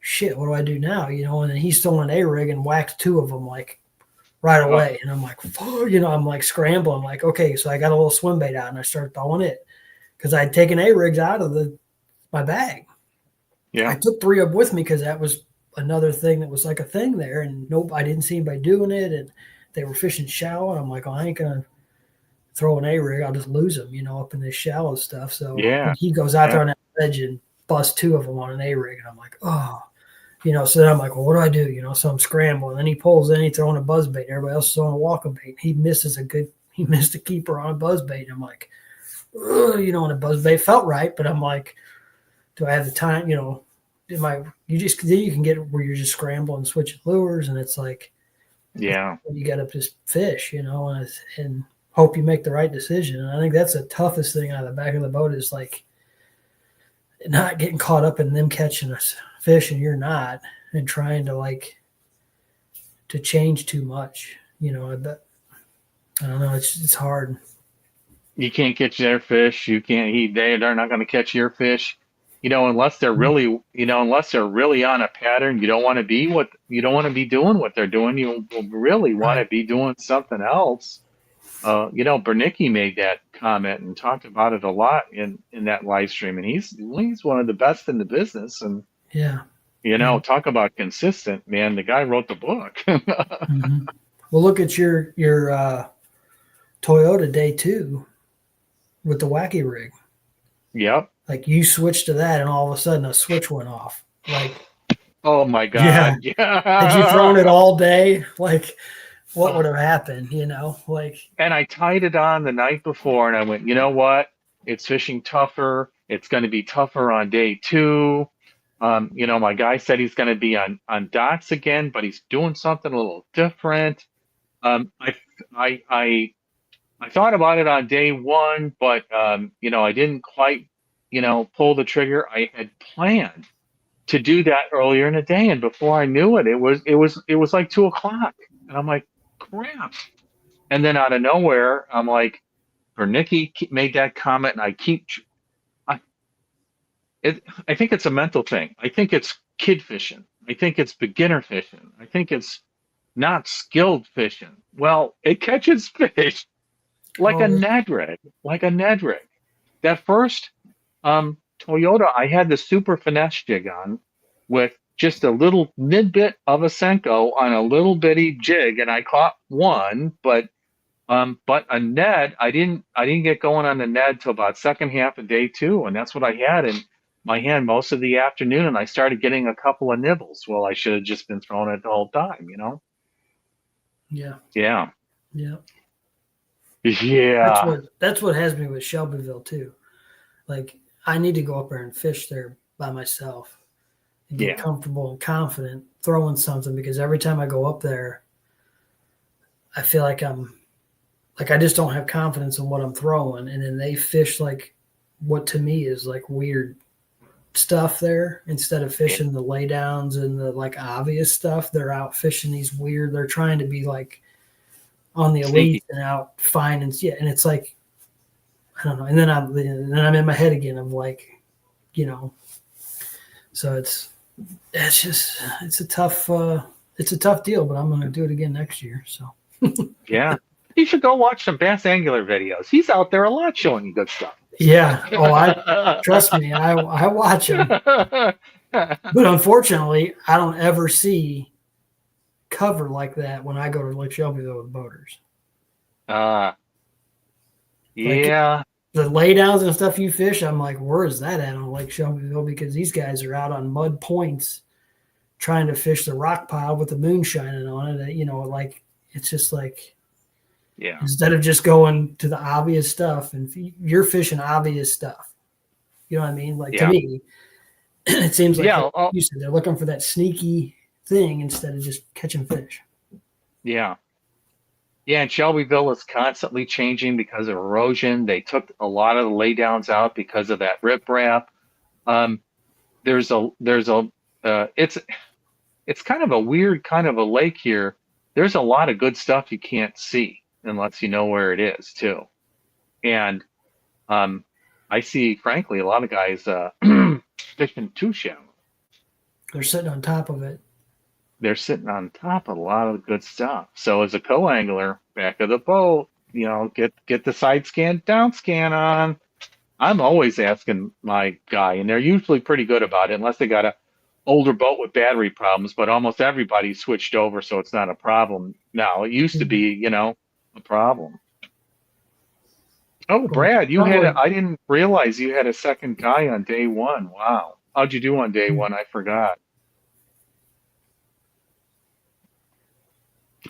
shit, what do I do now? And then he's still in an A-rig and whacked 2 of them, like, right away. And I'm like, I'm like scrambling. I'm like, okay, so I got a little swim bait out and I started throwing it because I had taken A-rigs out of my bag. Yeah. I took 3 up with me because that was another thing that was like a thing there. And nope, I didn't see anybody doing it. And they were fishing shallow. And I'm like, oh, I ain't going to throw an A-rig. I'll just lose them, up in this shallow stuff. So he goes out there on that ledge and busts 2 of them on an A-rig. And I'm like, oh. So then I'm like, well, what do I do? So I'm scrambling. Then he pulls in, he's throwing a buzz bait. Everybody else is throwing a walking bait. He missed a keeper on a buzz bait. I'm like, and a buzz bait felt right, but I'm like, do I have the time? You can get it where you're just scrambling, switching lures, and it's like, you got to just fish, and hope you make the right decision. And I think that's the toughest thing out of the back of the boat is like not getting caught up in them catching a fish and you're not, and trying to change too much. I bet. I don't know. It's hard. You can't catch their fish. You can't. They're not going to catch your fish. Unless they're really, on a pattern. You don't want to be doing what they're doing. You really want to be doing something else. Bernicki made that comment and talked about it a lot in that live stream, and he's one of the best in the business. And talk about consistent, man. The guy wrote the book. Mm-hmm. Well, look at your Toyota Day 2 with the wacky rig. Yep. Like you switched to that, and all of a sudden a switch went off. Like, oh my God! Yeah. Had you thrown it all day? Like, what would have happened? And I tied it on the night before, and I went, you know what? It's fishing tougher. It's going to be tougher on day 2. My guy said he's going to be on docks again, but he's doing something a little different. I thought about it on day 1, but I didn't quite, pull the trigger. I had planned to do that earlier in the day, and before I knew it, it was like 2:00, and I'm like, crap. And then out of nowhere, I'm like, Bernicki made that comment, and I think it's a mental thing. I think it's kid fishing. I think it's beginner fishing. I think it's not skilled fishing. Well, it catches fish like a Ned rig. That first Toyota, I had the super finesse jig on with just a little nidbit of a Senko on a little bitty jig, and I caught one, but a Ned, I didn't get going on the Ned till about second half of day 2, and that's what I had in my hand most of the afternoon, and I started getting a couple of nibbles. Well, I should have just been throwing it the whole time, Yeah. Yeah. Yeah. Yeah. That's what has me with Shelbyville too. Like I need to go up there and fish there by myself and get comfortable and confident throwing something, because every time I go up there, I feel like I just don't have confidence in what I'm throwing. And then they fish like what to me is like weird stuff there. Instead of fishing the laydowns and the like obvious stuff, they're out fishing these weird, they're trying to be like on the elite and out finding, and it's like, I don't know. And then I'm in my head again of like, so it's a tough deal, but I'm going to do it again next year. So yeah, you should go watch some Bass Angler videos. He's out there a lot showing you good stuff. Yeah. Oh, I trust me. I watch him, but unfortunately, I don't ever see cover like that when I go to Lake Shelbyville with boaters. Yeah. Like the laydowns and stuff you fish, I'm like, where is that at on Lake Shelbyville? Because these guys are out on mud points trying to fish the rock pile with the moon shining on it. Like it's just like, instead of just going to the obvious stuff, and you're fishing obvious stuff. You know what I mean? Like to me, it seems like you said, they're looking for that sneaky thing instead of just catching fish. Yeah. Yeah, and Shelbyville is constantly changing because of erosion. They took a lot of the laydowns out because of that riprap. It's kind of a weird kind of a lake here. There's a lot of good stuff you can't see unless you know where it is too. And I see, frankly, a lot of guys fishing too shallow. They're sitting on top of it. they're sitting on top of a lot of good stuff. So as a co-angler, back of the boat, get the side scan, down scan on. I'm always asking my guy, and they're usually pretty good about it, unless they got a older boat with battery problems. But almost everybody switched over, so it's not a problem now. It used to be, a problem. Oh, Well, Brad, probably I didn't realize you had a second guy on day one. Wow. How'd you do on day one? I forgot.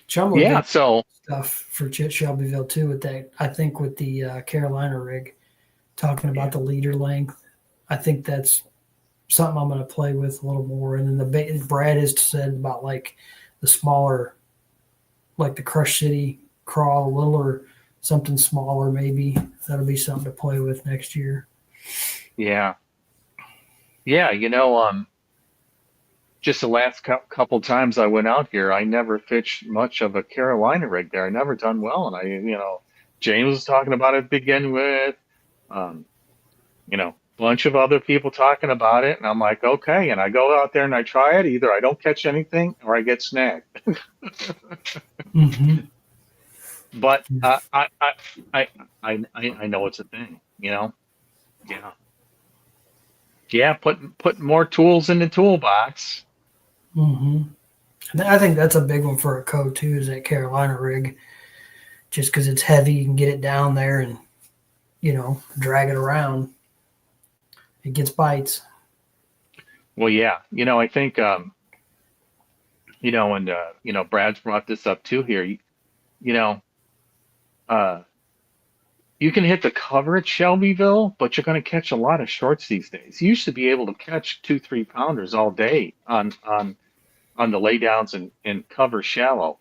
Chumley Yeah, did so stuff for Shelbyville too with that. I think with the Carolina rig, talking about yeah, the leader length. I think that's something I'm going to play with a little more. And then Brad has said about like the smaller, like the Crush City crawl, a little or something smaller maybe. That'll be something to play with next year. yeah, yeah. Just the last couple times I went out here, I never fished much of a Carolina rig there. I never done well, and James was talking about it to begin with. Um, bunch of other people talking about it, and I'm like, okay. And I go out there and I try it. Either I don't catch anything or I get snagged. Mm-hmm. But I know it's a thing. Yeah, yeah. Put more tools in the toolbox. Mm-hmm. And I think that's a big one for a co too. Is that Carolina rig? Just because it's heavy, you can get it down there and drag it around. It gets bites. Well, yeah. I think and Brad's brought this up too here. You know, uh, you can hit the cover at Shelbyville, but you're going to catch a lot of shorts these days. You used to be able to catch 2-3 pounders all day on the laydowns and cover shallow.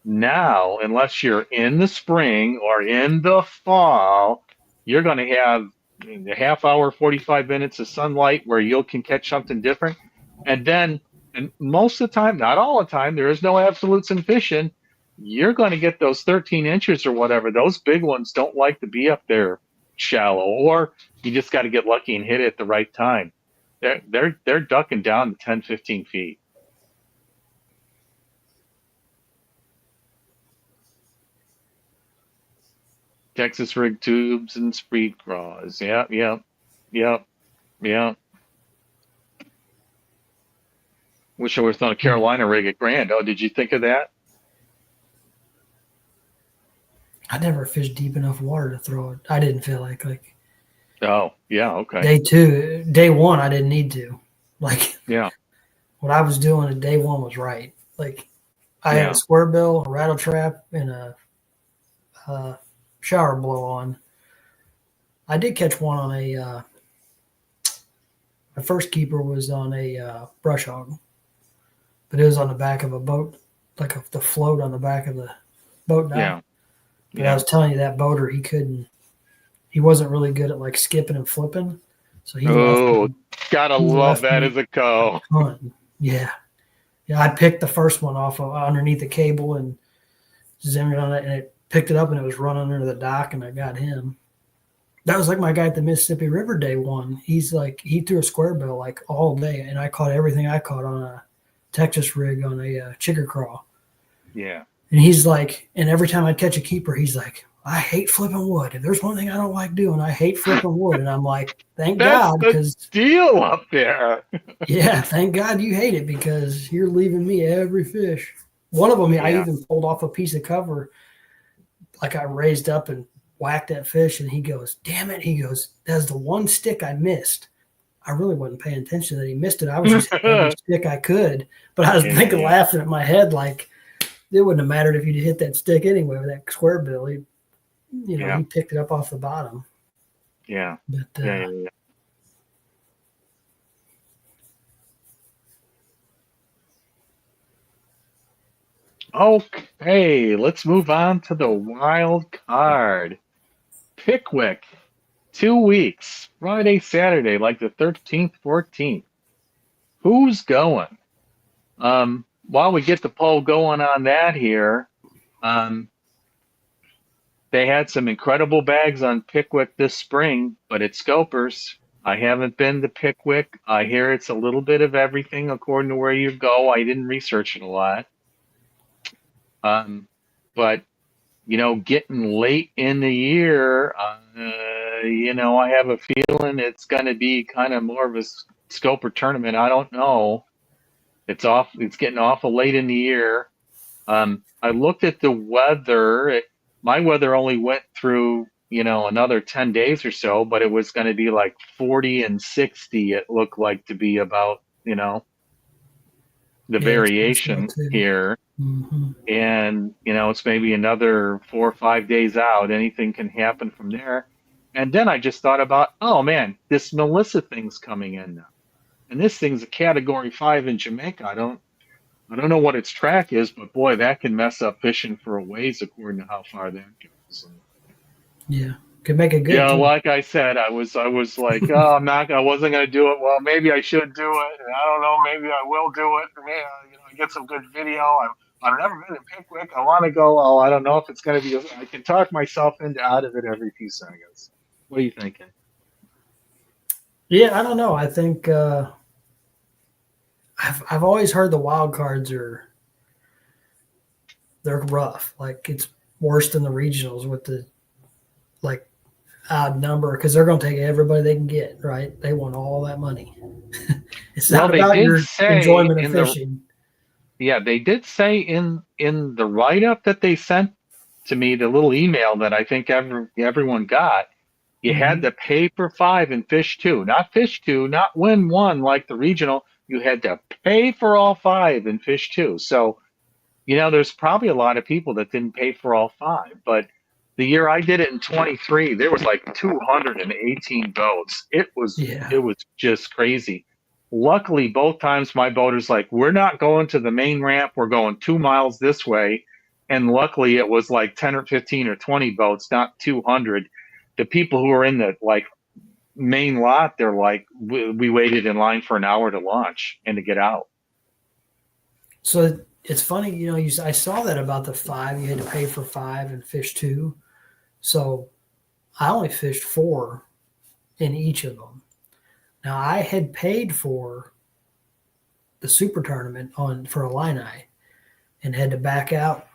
Now, unless you're in the spring or in the fall, you're going to have a half hour, 45 minutes of sunlight where you can catch something different. And then, and most of the time, not all the time, there is no absolutes in fishing. You're going to get those 13 inches or whatever. Those big ones don't like to be up there shallow, or you just got to get lucky and hit it at the right time. They're ducking down to 10, 15 feet. Texas rig tubes and spreed craws. Yep, yep, yep, yep. Wish I would have thought a Carolina rig at Grand. Oh, did you think of that? I never fished deep enough water to throw it. I didn't feel like Oh, yeah, okay. day one, I didn't need to. Like Yeah, what I was doing at day one was right. Like I had a yeah, square bill, a rattle trap, and a shower blow on. I did catch one on my first keeper was on a brush hog, but it was on the back of a boat, like the float on the back of the boat dock. yeah, But I yeah. was telling you that boater, he wasn't really good at like skipping and flipping. So Oh, gotta he love left that me as a a co. ton. Yeah. Yeah. I picked the first one off of underneath the cable and zoomed on it, and it picked it up and it was running under the dock, and I got him. That was like my guy at the Mississippi River day one. He's like, he threw a square bill like all day, and I caught everything I caught on a Texas rig on a chigger crawl. Yeah. And he's like, and every time I'd catch a keeper, he's like, I hate flipping wood. If there's one thing I don't like doing, I hate flipping wood. And I'm like, thank That's God, the because deal up there. yeah, thank God you hate it because you're leaving me every fish. One of them, I Yeah. even pulled off a piece of cover, like I raised up and whacked that fish, and he goes, damn it. He goes, that's the one stick I missed. I really wasn't paying attention that he missed it. I was just hitting every stick I could. But I was thinking, Yeah. laughing at my head, like, it wouldn't have mattered if you'd hit that stick anyway with that square bill. Yeah. He picked it up off the bottom. Yeah. But Yeah. Yeah. Okay, let's move on to the wild card. Pickwick, 2 weeks, Friday, Saturday, like the 13th, 14th. Who's going? While we get the poll going on that here, um, they had some incredible bags on Pickwick this spring, but at Scopers, I haven't been to Pickwick. I hear it's a little bit of everything according to where you go. I didn't research it a lot. But getting late in the year, I have a feeling it's going to be kind of more of a scoper tournament. I don't know. It's getting awful late in the year. I looked at the weather. My weather only went through, another 10 days or so, but it was going to be like 40 and 60. It looked like to be about, the Yeah, it's been slow variation too. here. Hmm. And, it's maybe another 4 or 5 days out. Anything can happen from there. And then I just thought about, oh man, this Melissa thing's coming in now. And this thing's a category 5 in Jamaica. I don't know what its track is, but boy, that can mess up fishing for a ways according to how far that goes. Yeah, could make a good Yeah, tour. like I said, I was like, oh, I wasn't gonna do it. Well, maybe I should do it. And I don't know, maybe I will do it. Yeah, I get some good video. I've never been to Pickwick. I want to go. Oh, I don't know if it's gonna be. I can talk myself out of it every few seconds. What are you thinking? Yeah, I don't know. I think I've always heard the wild cards they're rough. Like it's worse than the regionals with the like odd number because they're going to take everybody they can get. Right? They want all that money. It's Well, not they about did your say enjoyment of in the fishing. yeah, they did say in the write up that they sent to me, the little email that I think everyone got. You had Hmm. to pay for 5 and fish 2, not fish 2, not win 1 like the regional. You had to pay for all 5 and fish 2. So, there's probably a lot of people that didn't pay for all 5. But the year I did it in 23, there was like 218 boats. It Yeah. was just crazy. Luckily, both times my boaters like, we're not going to the main ramp. We're going 2 miles this way. And luckily, it was like 10 or 15 or 20 boats, not 200. The people who were in the main lot, they're like, we waited in line for an hour to launch and to get out. So it's funny, I saw that about the 5. You had to pay for 5 and fish 2. So I only fished 4 in each of them. Now I had paid for the super tournament for Illini and had to back out.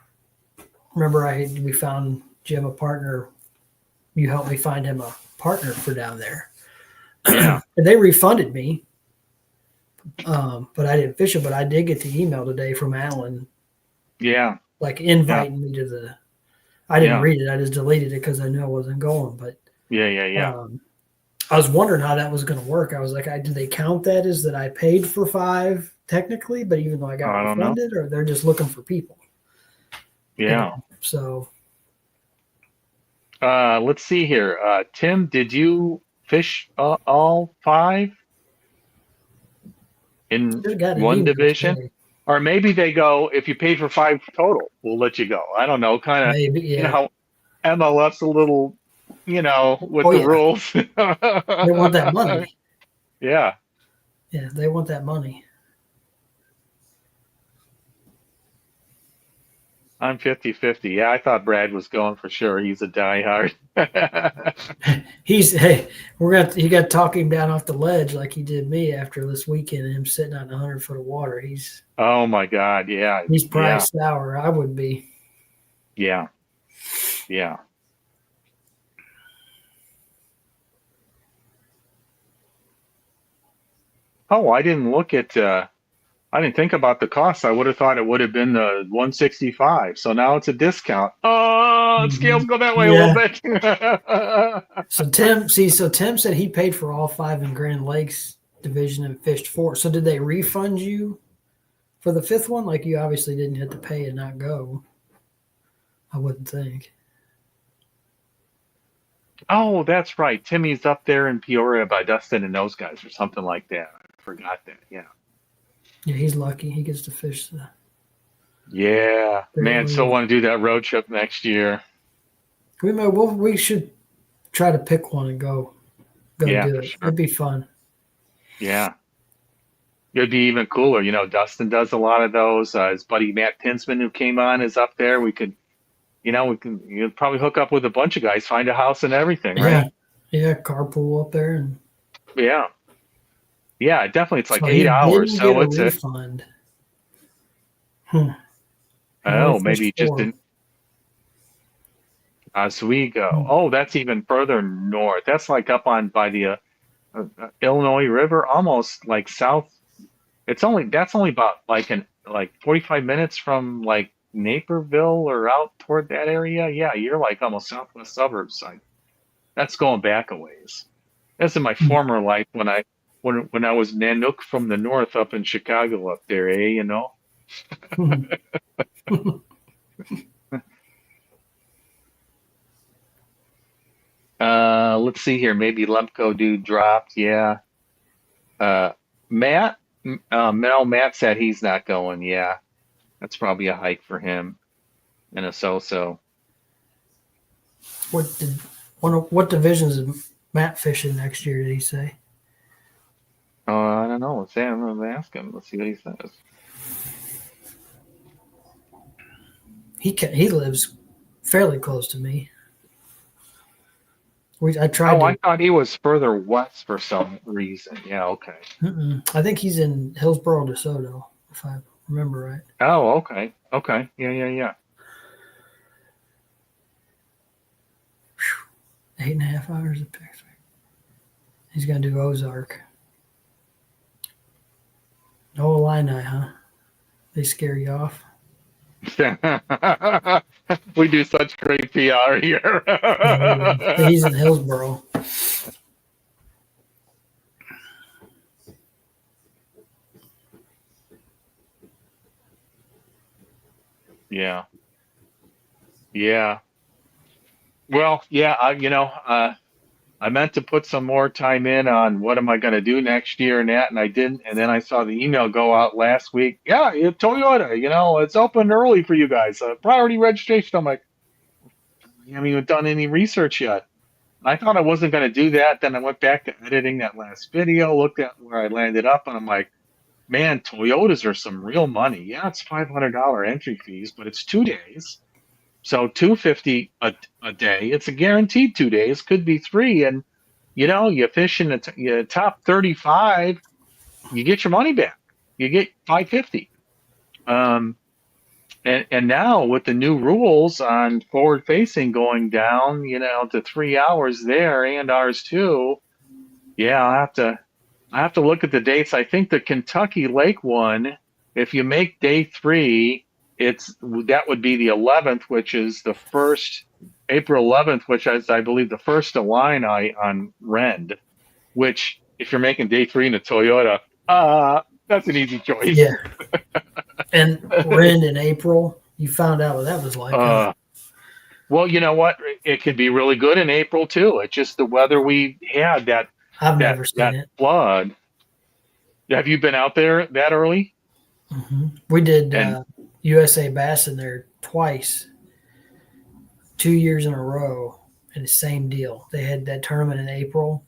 Remember, we found Jim a partner. You helped me find him a partner for down there, Yeah, and they refunded me. But I didn't fish it. But I did get the email today from Alan, yeah, like yeah, inviting me to the. I didn't yeah, read it. I just deleted it because I knew I wasn't going. But yeah, yeah, yeah. I was wondering how that was going to work. I was like, do they count that as that I paid for 5 technically, but even though I got I don't know. refunded, or they're just looking for people? Yeah. So Let's see here. Tim, did you fish all 5 in should have got an one email division? today. Or maybe they go, if you paid for 5 total, we'll let you go. I don't know. Kind of, Maybe, yeah. how MLF's a little, with Oh the yeah, rules. they want that money. Yeah. Yeah, they want that money. I'm 50-50. Yeah, I thought Brad was going for sure. He's a diehard. Hey, you got to talk him down off the ledge like he did me after this weekend and him sitting on 100 foot of water. Oh my God. Yeah. He's Yeah. priced sour. I would be. Yeah. Yeah. Oh, I didn't look at I didn't think about the cost. I would have thought it would have been the 165. So now it's a discount. Oh, Mhm. scales go that way a little Yeah. bit. So Tim said he paid for all 5 in Grand Lakes division and fished 4. So did they refund you for the 5th one? Like you obviously didn't have to pay and not go. I wouldn't think. Oh, that's right. Timmy's up there in Peoria by Dustin and those guys or something like that. I forgot that. Yeah. Yeah, he's lucky. He gets to fish the Yeah. Great Man, still Lakes. want to do that road trip next year. We should try to pick one and go Yeah, do for it. sure. It'd be fun. Yeah. It'd be even cooler. Dustin does a lot of those. His buddy Matt Tinsman, who came on, is up there. You'd probably hook up with a bunch of guys, find a house and everything, Yeah, right? yeah. Carpool up there, and Yeah. Yeah, definitely. It's like So he 8 hours. didn't get So a it's a, refund. Hmm. He only oh, fished maybe he just 4. didn't. Oswego. Hmm. Oh, that's even further north. That's like up on by the Illinois River, almost like south. That's only about like 45 minutes from like Naperville or out toward that area. Yeah, you're like almost southwest suburbs. That's going back a ways. That's in my former life when I was Nanook from the north up in Chicago up there, eh? You know. Hmm. Let's see here. Maybe Lemko dude dropped. Yeah. Uh, Matt. No, Matt said he's not going. Yeah, that's probably a hike for him and a so-so. What did what divisions is Matt fishing next year? Did he say? I don't know. Sam, I'm gonna ask him. Let's see what he says. He lives fairly close to me. I tried Oh, to. I thought he was further west for some reason. Yeah, okay. I think he's in Hillsboro, DeSoto, if I remember right. Oh, okay. Okay. Yeah, yeah, yeah. 8.5 hours of Pickwick. He's gonna do Ozark. No Illini, huh? They scare you off. We do such great PR here. Yeah, we do. He's in Hillsboro. Yeah. Yeah. Well, yeah, I meant to put some more time in on what am I going to do next year and that, and I didn't. And then I saw the email go out last week. Yeah, Toyota, it's open early for you guys. Priority registration. I'm like, I haven't even done any research yet. I thought I wasn't going to do that. Then I went back to editing that last video, looked at where I landed up, and I'm like, man, Toyotas are some real money. Yeah, it's $500 entry fees, but it's 2 days. So 250 a day. It's a guaranteed 2 days. Could be three, and you fish in the top 35, you get your money back. You get 550. And now with the new rules on forward facing going down, to 3 hours there and ours too. Yeah, I have to look at the dates. I think the Kentucky Lake one, if you make day three, that would be the 11th, which is the first April 11th, which is I believe the first Illini on Rend. Which if you're making day three in a Toyota, that's an easy choice. Yeah. And Ren in April, you found out what that was like. Huh? Well, you know what? It could be really good in April too. It's just the weather we had I've never seen it. flood. Have you been out there that early? We did And USA Bass in there twice, 2 years in a row, and the same deal. They had that tournament in April,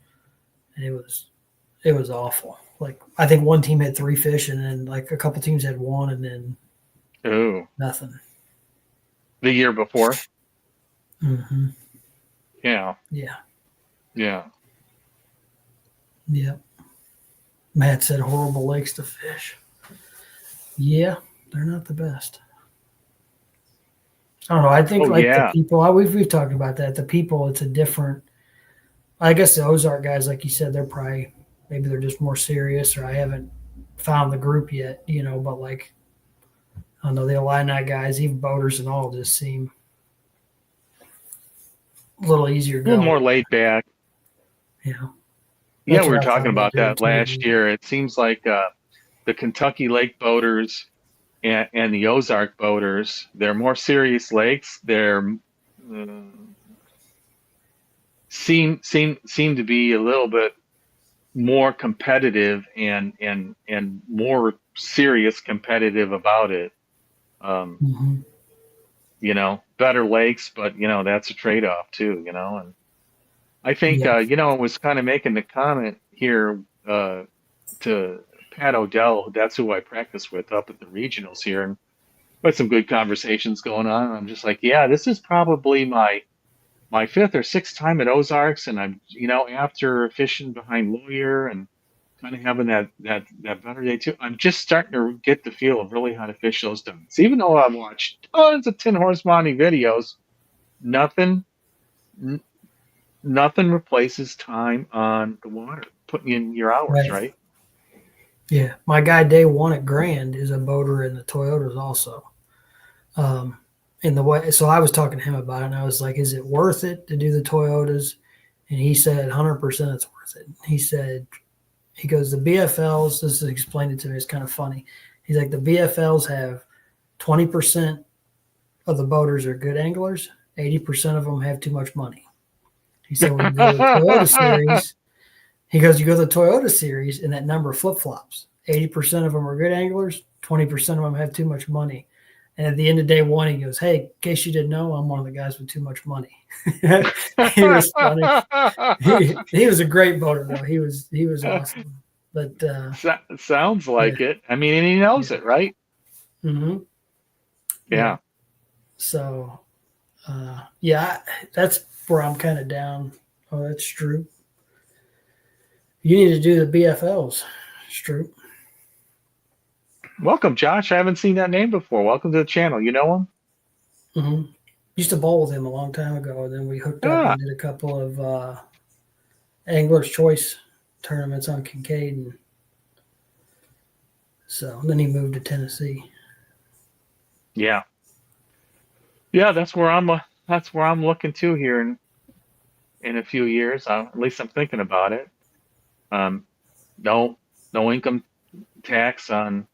and it was awful. Like I think one team had 3 fish, and then like a couple teams had 1, and then nothing. The year before. Mm-hmm. Yeah. Yeah. Yeah. Yeah. Matt said horrible lakes to fish. Yeah, they're not the best. I don't know. I think the people we've talked about that. The people, it's a different. I guess the Ozark guys, like you said, maybe they're just more serious, or I haven't found the group yet. But like I don't know, the Illini guys, even boaters and all, just seem a little easier A little going. more laid back. Yeah. Yeah, we were talking about that last year. It seems like the Kentucky Lake boaters and the Ozark boaters, they're more serious lakes. They're seem to be a little bit more competitive and more serious competitive about it. Better lakes, but that's a trade-off too. And I think it was kind of making the comment here to Pat Odell. That's who I practice with up at the regionals here, and we had some good conversations going on. And I'm just like, yeah, this is probably my my fifth or sixth time at Ozarks, and I'm, after fishing behind Lawyer and kind of having that better day too, I'm just starting to get the feel of really how to fish those ducks. Even though I've watched tons of tin horse Monty videos, nothing, n- nothing replaces time on the water, putting in your hours, right? Yeah, my guy day one at Grand is a boater in the Toyotas also. In the way, so I was talking to him about it, and I was like, "Is it worth it to do the Toyotas?" And he said, "100% it's worth it." He goes, "The BFLs." This is explained it to me. It's kind of funny. He's like, "The BFLs have 20% of the boaters are good anglers. 80% of them have too much money." He said, "When you go to the Toyota series." He goes, "You go to the Toyota series, and that number flip flops. 80% of them are good anglers. 20% of them have too much money." And at the end of day one, he goes, "Hey, in case you didn't know, I'm one of the guys with too much money." He was funny. He was a great boater, though. He was awesome. But Sounds yeah, like it. I mean, and he knows yeah, it, right? mm-hmm, yeah. Yeah. So yeah, that's where I'm kind of down. Oh, that's true. You need to do the BFLs. It's true. Welcome, Josh. I haven't seen that name before. Welcome to the channel. You know him? Mm-hmm. Used to bowl with him a long time ago. Then we hooked up Ah, and did a couple of Angler's Choice tournaments on Kincaid, and so then he moved to Tennessee. yeah. Yeah, that's where I'm looking to here in a few years. At least I'm thinking about it. Um, no, no income tax on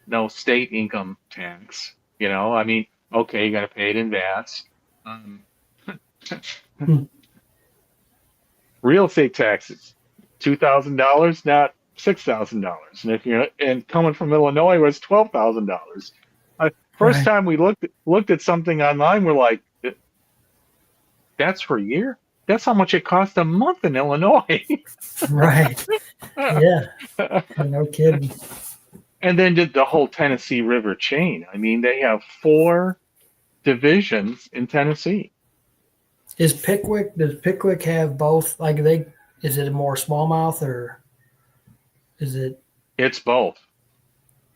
no state income tax. I mean, okay, you got to pay it in VATs. Um, Hmm. real estate taxes, $2,000, not $6,000. And if you're and coming from Illinois, it was $12,000. First Right, time we looked at something online, we're like, that's per year. That's how much it costs a month in Illinois. right. Yeah, no kidding. And then did the whole Tennessee River chain. I mean, they have four divisions in Tennessee. Does Pickwick have both? Like is it a more smallmouth or is it? It's both.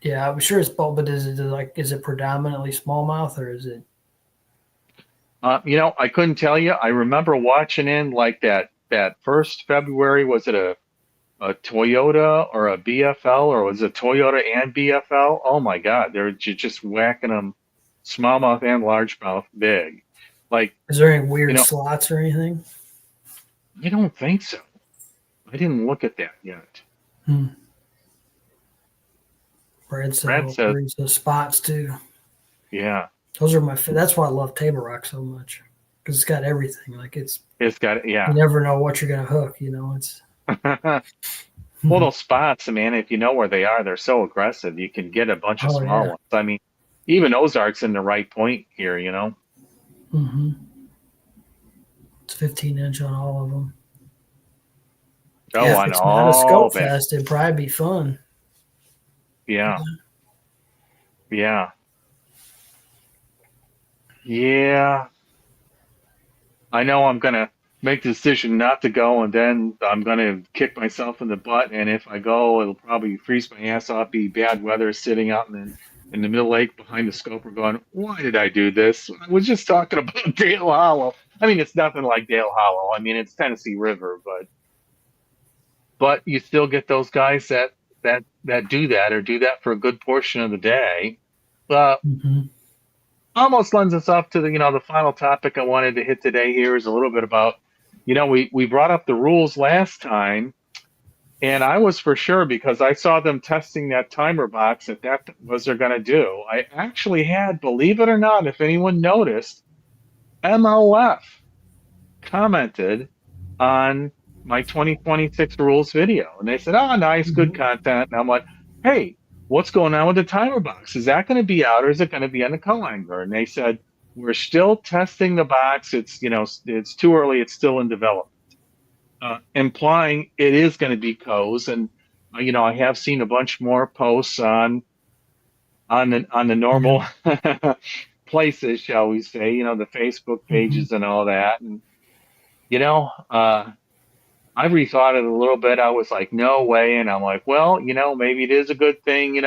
Yeah, I'm sure it's both, but is it predominantly smallmouth or is it? I couldn't tell you. I remember watching in like that first February. Was it a Toyota or a BFL, or was it Toyota and BFL? Oh my God, they're just whacking them smallmouth and largemouth big. Like, Is there any you weird know, slots or anything? I don't think so. I didn't look at that yet. Hmm. Red Brad so says, breeds those spots too. yeah, Those are that's why I love Table Rock so much because it's got everything. Like it's got, you yeah. never know what you're gonna hook. It's Well, those spots, man, if you know where they are, they're so aggressive. You can get a bunch of oh small yeah. ones. I mean, even Ozark's in the right point here. Mm-hmm. It's 15-inch on all of them. Oh, Yeah, if on it's not a all scope that. fest, it'd probably be fun. Yeah, yeah, yeah. I know I'm gonna make the decision not to go, and then I'm gonna kick myself in the butt. And if I go, it'll probably freeze my ass off, be bad weather, sitting out in the middle lake behind the scoper, going, "Why did I do this? I was just talking about Dale Hollow." I mean, it's nothing like Dale Hollow. I mean, it's Tennessee River, but you still get those guys that do that or do that for a good portion of the day. But Mm-hmm. almost lends us up to the final topic I wanted to hit today. Here is a little bit about, we brought up the rules last time, and I was for sure, because I saw them testing that timer box, that was they're going to do. I actually had, believe it or not, if anyone noticed, MLF commented on my 2026 rules video, and they said, "Oh, nice, good Mm-hmm. content." And I'm like, "Hey, what's going on with the timer box? Is that going to be out, or is it going to be on the co-angler?" And they said, "We're still testing the box. It's too early. It's still in development," implying it is going to be co's. And I have seen a bunch more posts on the Yeah. normal places, shall we say, the Facebook Mm-hmm. pages and all that. And I rethought it a little bit. I was like, no way. And I'm like, well, maybe it is a good thing.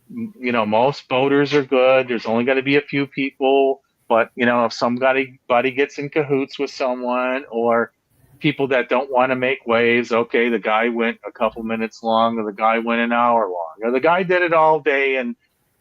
Most boaters are good. There's only going to be a few people, but if somebody gets in cahoots with someone, or people that don't want to make waves, okay, the guy went a couple minutes long, or the guy went an hour long, or the guy did it all day, and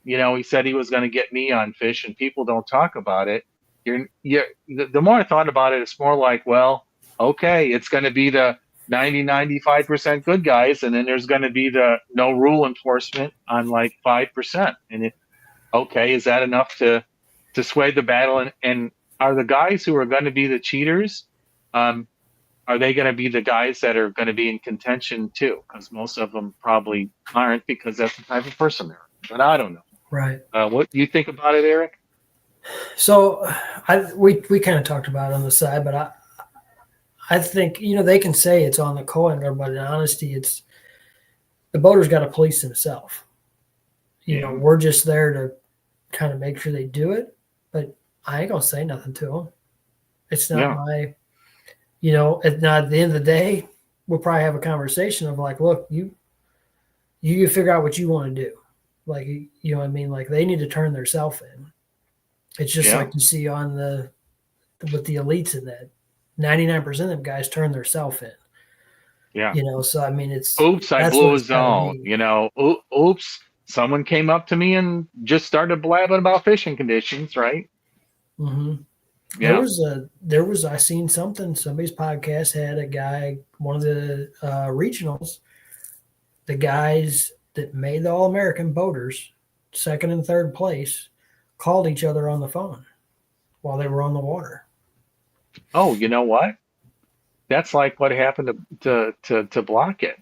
he said he was going to get me on fish, and people don't talk about it. The more I thought about it, it's more like, well, okay, it's going to be the 95% good guys, and then there's going to be the no rule enforcement on like 5%. And okay, is that enough to sway the battle? And are the guys who are going to be the cheaters, are they going to be the guys that are going to be in contention too? Because most of them probably aren't, because that's the type of person they're. But I don't know. Right. What do you think about it, Eric? So we kind of talked about it on the side, but I think, they can say it's on the co-angler, but in honesty, it's the boater's got to police himself. We're just there to kind of make sure they do it, but I ain't going to say nothing to them. It's not my, at the end of the day, we'll probably have a conversation of like, look, you figure out what you want to do. Like, what I mean? Like, they need to turn their self in. It's just like you see with the elites in that. 99% of them guys turn their self in. Yeah. So I mean, it's oops, I blew a zone. Oops, someone came up to me and just started blabbing about fishing conditions, right? Mm-hmm. Yeah. I seen somebody's podcast had a guy, one of the regionals, the guys that made the All-American boaters, second and third place, called each other on the phone while they were on the water. Oh, you know what? That's like what happened to block it.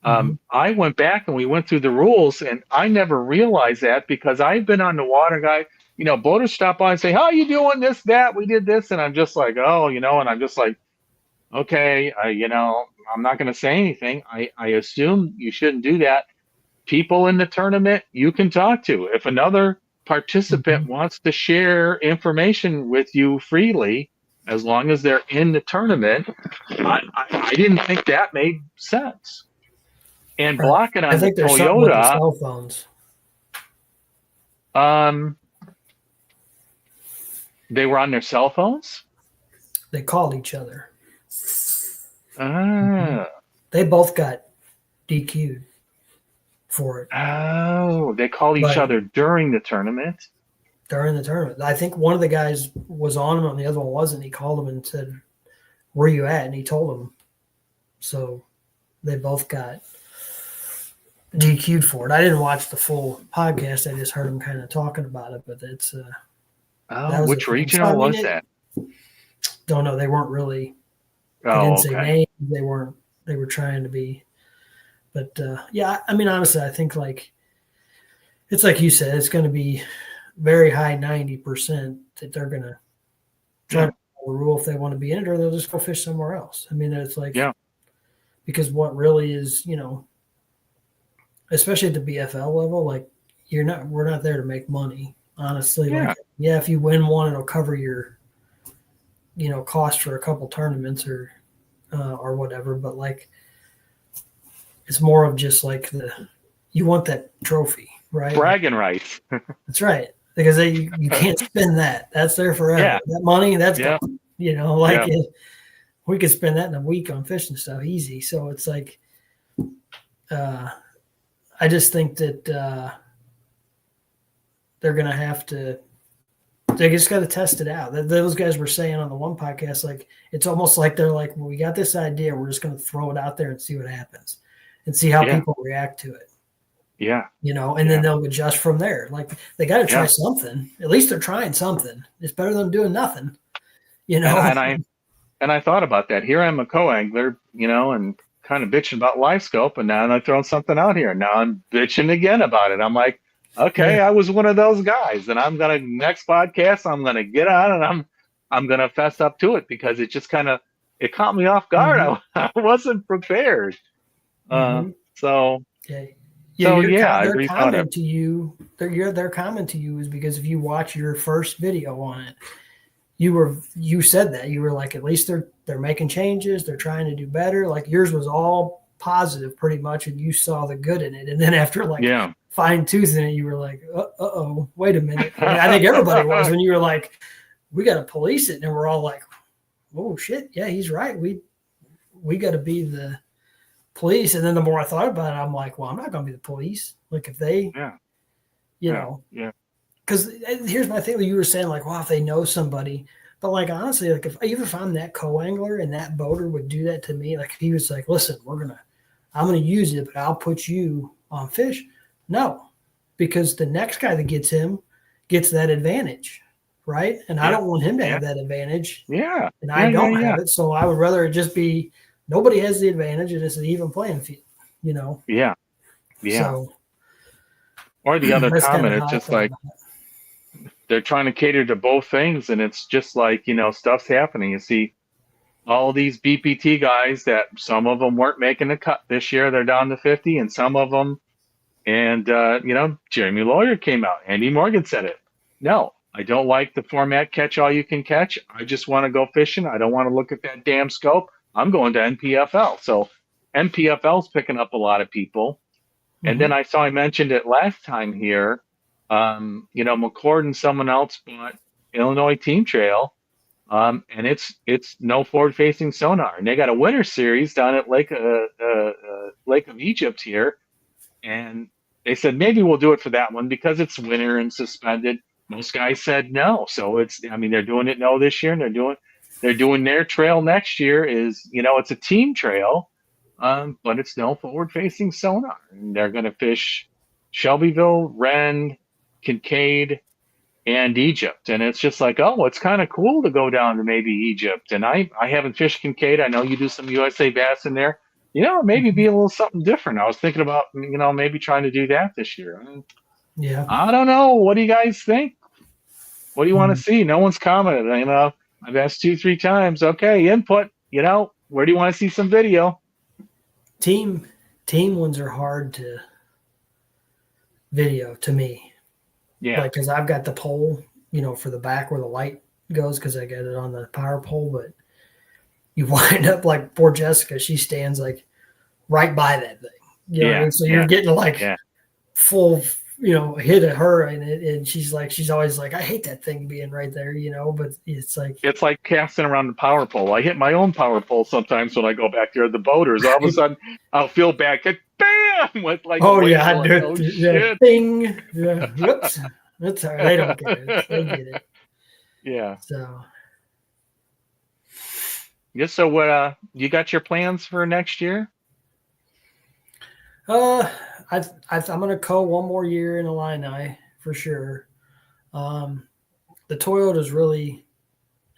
I went back and we went through the rules, and I never realized that, because I've been on the water, guy. Boaters stop by and say, "How you doing? This, that, we did this," and I'm just like, oh, and I'm just like, okay, I'm not going to say anything. I assume you shouldn't do that. People in the tournament you can talk to. If another participant wants to share information with you freely, as long as they're in the tournament, I didn't think that made sense. And blocking on I think the there's something with the Toyota, cell phones. they were on their cell phones. They called each other. Ah. They both got DQ'd for it. Oh, they called each other during the tournament. During the tournament, I think one of the guys was on him and the other one wasn't. He called him and said, "Where you at?" And he told him. So they both got DQ'd for it. I didn't watch the full podcast. I just heard him kind of talking about it. But it's which regional was that? Don't know. They weren't really. They didn't say names. They weren't. They were trying to be. But I mean, honestly, I think like it's like you said, it's going to be very high 90% that they're going to try to follow the rule if they want to be in it, or they'll just go fish somewhere else. I mean, it's like, because what really is, especially at the BFL level, like we're not there to make money, honestly. Like, if you win one, it'll cover your, cost for a couple tournaments or whatever. But like, it's more of just like you want that trophy, right? Bragging rights. That's right. Because you can't spend that. That's there forever. Yeah. That money, that's gone. We could spend that in a week on fishing stuff easy. So it's like, I just think that they're going to have to, they just got to test it out. Those guys were saying on the one podcast, like, it's almost like they're like, well, we got this idea. We're just going to throw it out there and see what happens and see how people react to it. Yeah. And then they'll adjust from there. Like, they got to try something. At least they're trying something. It's better than doing nothing, And I thought about that. Here I'm a co-angler, and kind of bitching about live scope, and now I'm throwing something out here. Now I'm bitching again about it. I'm like, okay, I was one of those guys, and I'm gonna next podcast I'm gonna get on and I'm gonna fess up to it, because it just kind of caught me off guard. I wasn't prepared. So. Okay. Their comment to you is because if you watch your first video on it, you said that. You were like, at least they're making changes. They're trying to do better. Like yours was all positive pretty much, and you saw the good in it. And then after like fine toothing it, you were like, uh-oh, wait a minute. I mean, I think everybody was when you were like, we got to police it. And we're all like, oh shit. Yeah, he's right. We got to be the police. And then the more I thought about it, I'm like, well, I'm not going to be the police. Like if they, you know, because here's my thing. You were saying like, wow, if they know somebody, but like, honestly, like if I'm that co-angler and that boater would do that to me, like if he was like, listen, I'm going to use it, but I'll put you on fish. No, because the next guy that gets him gets that advantage. Right. And I don't want him to have that advantage. Yeah. And I don't have it. So I would rather it just be nobody has the advantage and it's an even playing field, you know? Yeah. Yeah. So, or the other comment, it's just like they're trying to cater to both things. And it's just like, you know, stuff's happening. You see all these BPT guys that some of them weren't making the cut this year. They're down to 50 and some of them. And, you know, Jeremy Lawyer came out. Andy Morgan said it. No. I don't like the format catch all you can catch. I just want to go fishing. I don't want to look at that damn scope. I'm going to NPFL. So NPFL's picking up a lot of people. And then I saw I mentioned it last time here. You know, McCord and someone else bought Illinois Team Trail. And it's no forward facing sonar. And they got a winter series down at Lake of Egypt here. And they said, maybe we'll do it for that one because it's winter and suspended. Most guys said no. So they're doing it no this year, and they're doing their trail next year is, you know, it's a team trail, but it's no forward-facing sonar. And they're going to fish Shelbyville, Rend, Kincaid, and Egypt. And it's just like, oh, it's kind of cool to go down to maybe Egypt. And I haven't fished Kincaid. I know you do some USA bass in there. You know, maybe be a little something different. I was thinking about, you know, maybe trying to do that this year. Yeah. I don't know. What do you guys think? What do you want to see? No one's commented. You know, I've asked 2-3 times. Okay, input. You know, where do you want to see some video? Team ones are hard to video to me. Yeah. Like, because I've got the pole, you know, for the back where the light goes because I got it on the power pole. But you wind up like poor Jessica. She stands like right by that thing. You know what I mean? So you're getting like full, you know, hit at her, and she's always like, I hate that thing being right there, you know. But it's like casting around the power pole. I hit my own power pole sometimes when I go back there. The boaters, all of a sudden, I'll feel bad. Bam! With like, oh yeah, I do like, it. Yeah, bing. Yeah, whoops. That's all right. They don't get it. They get it. Yeah. So. Yeah. So what? You got your plans for next year? I'm going to co one more year in Illini for sure. The Toyotas really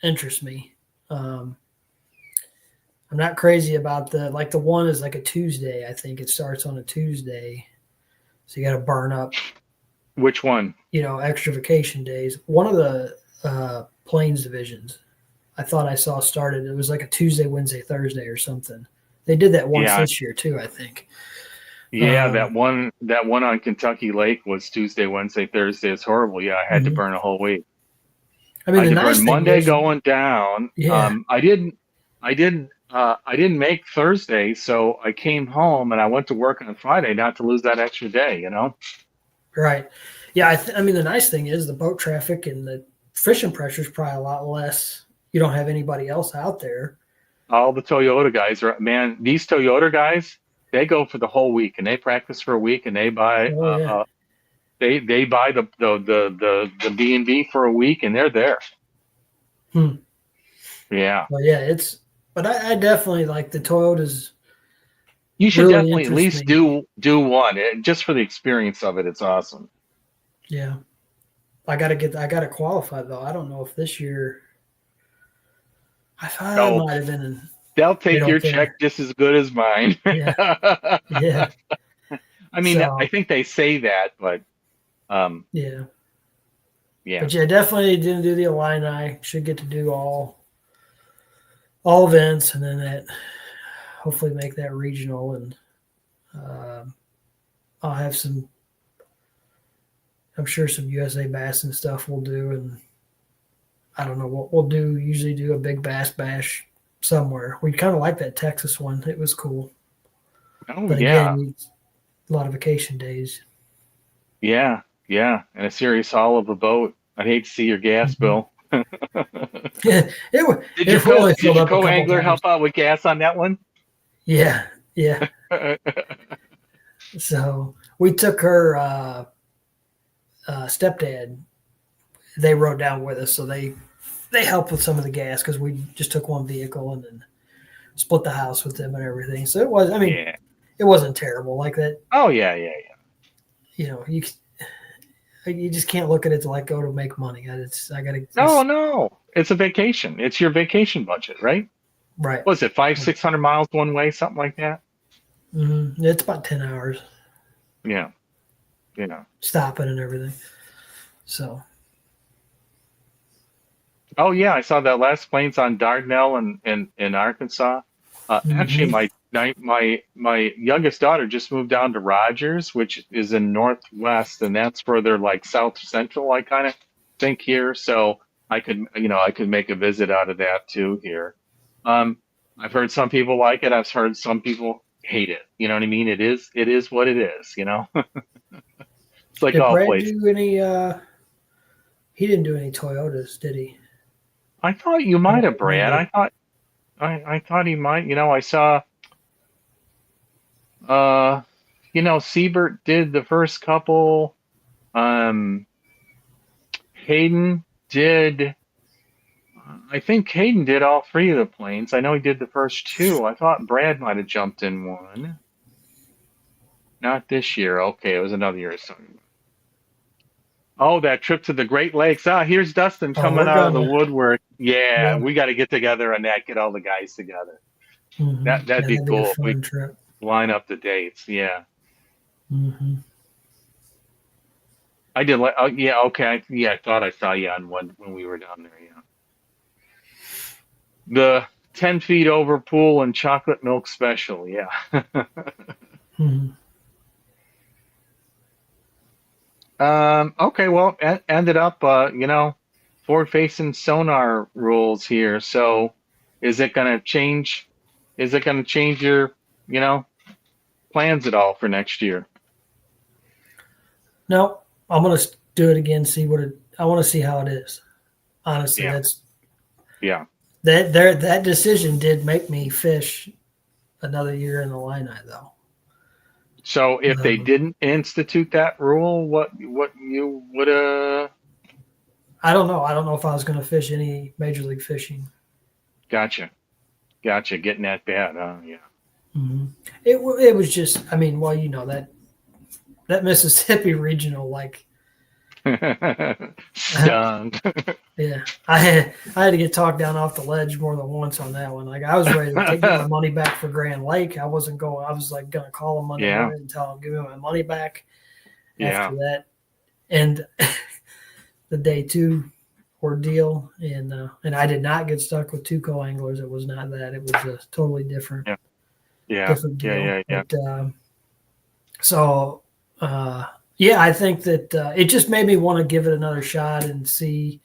interest me. I'm not crazy about the one is like a Tuesday. I think it starts on a Tuesday. So you got to burn up. Which one? You know, extra vacation days. One of the Plains divisions. I thought I saw started. It was like a Tuesday, Wednesday, Thursday or something. They did that once this year too, I think. Yeah, that one on Kentucky Lake was Tuesday, Wednesday, Thursday. It's horrible. Yeah, I had to burn a whole week. I mean, I the had to nice burn thing Monday is, going down. Yeah. I didn't make Thursday, so I came home and I went to work on Friday not to lose that extra day. You know. Right. Yeah. I mean, the nice thing is the boat traffic and the fishing pressure is probably a lot less. You don't have anybody else out there. All the Toyota guys are, man, these Toyota guys, they go for the whole week and they practice for a week and they buy they buy the B&B for a week and they're there. Yeah. Well, yeah, but I definitely like the Toyotas. You should really definitely at least do one just for the experience of it. It's awesome. Yeah. I got to qualify though. I don't know if this year I might have been they'll take your check just as good as mine. Yeah. Yeah. I mean, I think they say that, but yeah. Yeah. But yeah, definitely didn't do the Illini. Should get to do all events, and then that hopefully make that regional, and I'll have some. I'm sure some USA Bass and stuff we'll do, and I don't know what we'll do. Usually do a big bass bash somewhere. We kind of like that Texas one. It was cool. Oh But yeah, again, a lot of vacation days. yeah, yeah, and a serious haul of a boat. I'd hate to see your gas Mhm. bill. Did your It really did filled your up a couple co-angler times. help out with gas on that one? Yeah, yeah. So we took her stepdad. They rode down with us, so they helped with some of the gas because we just took one vehicle and then split the house with them and everything. So it was. I mean, Yeah. it wasn't terrible like that. Oh yeah, yeah, yeah. You know, you just can't look at it to like go to make money. I gotta No, just no. It's a vacation. It's your vacation budget, right? right. What is it, 500-600 miles one way, something like that? It's about 10 hours Yeah, yeah. stopping and everything. So Oh yeah, I saw that last plane's on Dardanelle in Arkansas. Actually, mhm. my youngest daughter just moved down to Rogers, which is in Northwest, and that's further like South Central, I kind of think here. So I could make a visit out of that too here. Um, I've heard some people like it. I've heard some people hate it. You know what I mean? It is what it is. It's like Did all Brad places. do any? He didn't do any Toyotas, did he? I thought you might have, Wildcard Brad. Monday. I thought he might. I saw. Uh, Siebert did the first couple. Um, Hayden did. I think Hayden did all three of the planes. I know he did the first two. I thought Brad might have jumped in one. Not this year. Okay, it was another year or something. Oh, that trip to the Great Lakes. Ah, here's Dustin Oh, coming we're out of the gonna. woodwork. Yeah, Yeah. we got to get together on that. Get all the guys together. That'd Yeah, be that'd be a cool if we fun trip. line up the dates. Yeah. hmm I did. Oh, yeah. Okay. Yeah. I thought I saw you on one when we were down there. Yeah. The 10 feet over pool and chocolate milk special. Yeah. hmm Okay. Well, ended up, forward facing sonar rules here. So is it going to change? Is it going to change your, you know, plans at all for next year? No, I'm gonna do it again. See what it. I want to see how it is. Honestly, Yeah. Yeah. that decision did make me fish another year in the line eye though. So if they Um, didn't institute that rule, what you would have. I don't know. I don't know if I was going to fish any major league fishing. Gotcha. Gotcha. Getting that bad. Yeah. hmm it was just. I mean, well, you know that Mississippi regional, like, Stung. yeah, I had to get talked down off the ledge more than once on that one. Like, I was ready to get my money back for Grand Lake. I wasn't going. I was like going to call them Monday Yeah. morning and tell them give me my money back after Yeah. that, and the day two ordeal, and I did not get stuck with two co-anglers. It was not that. It was a totally different Yeah. Yeah. different Yeah. deal. Yeah. Yeah. But so yeah, I think that it just made me want to give it another shot and see.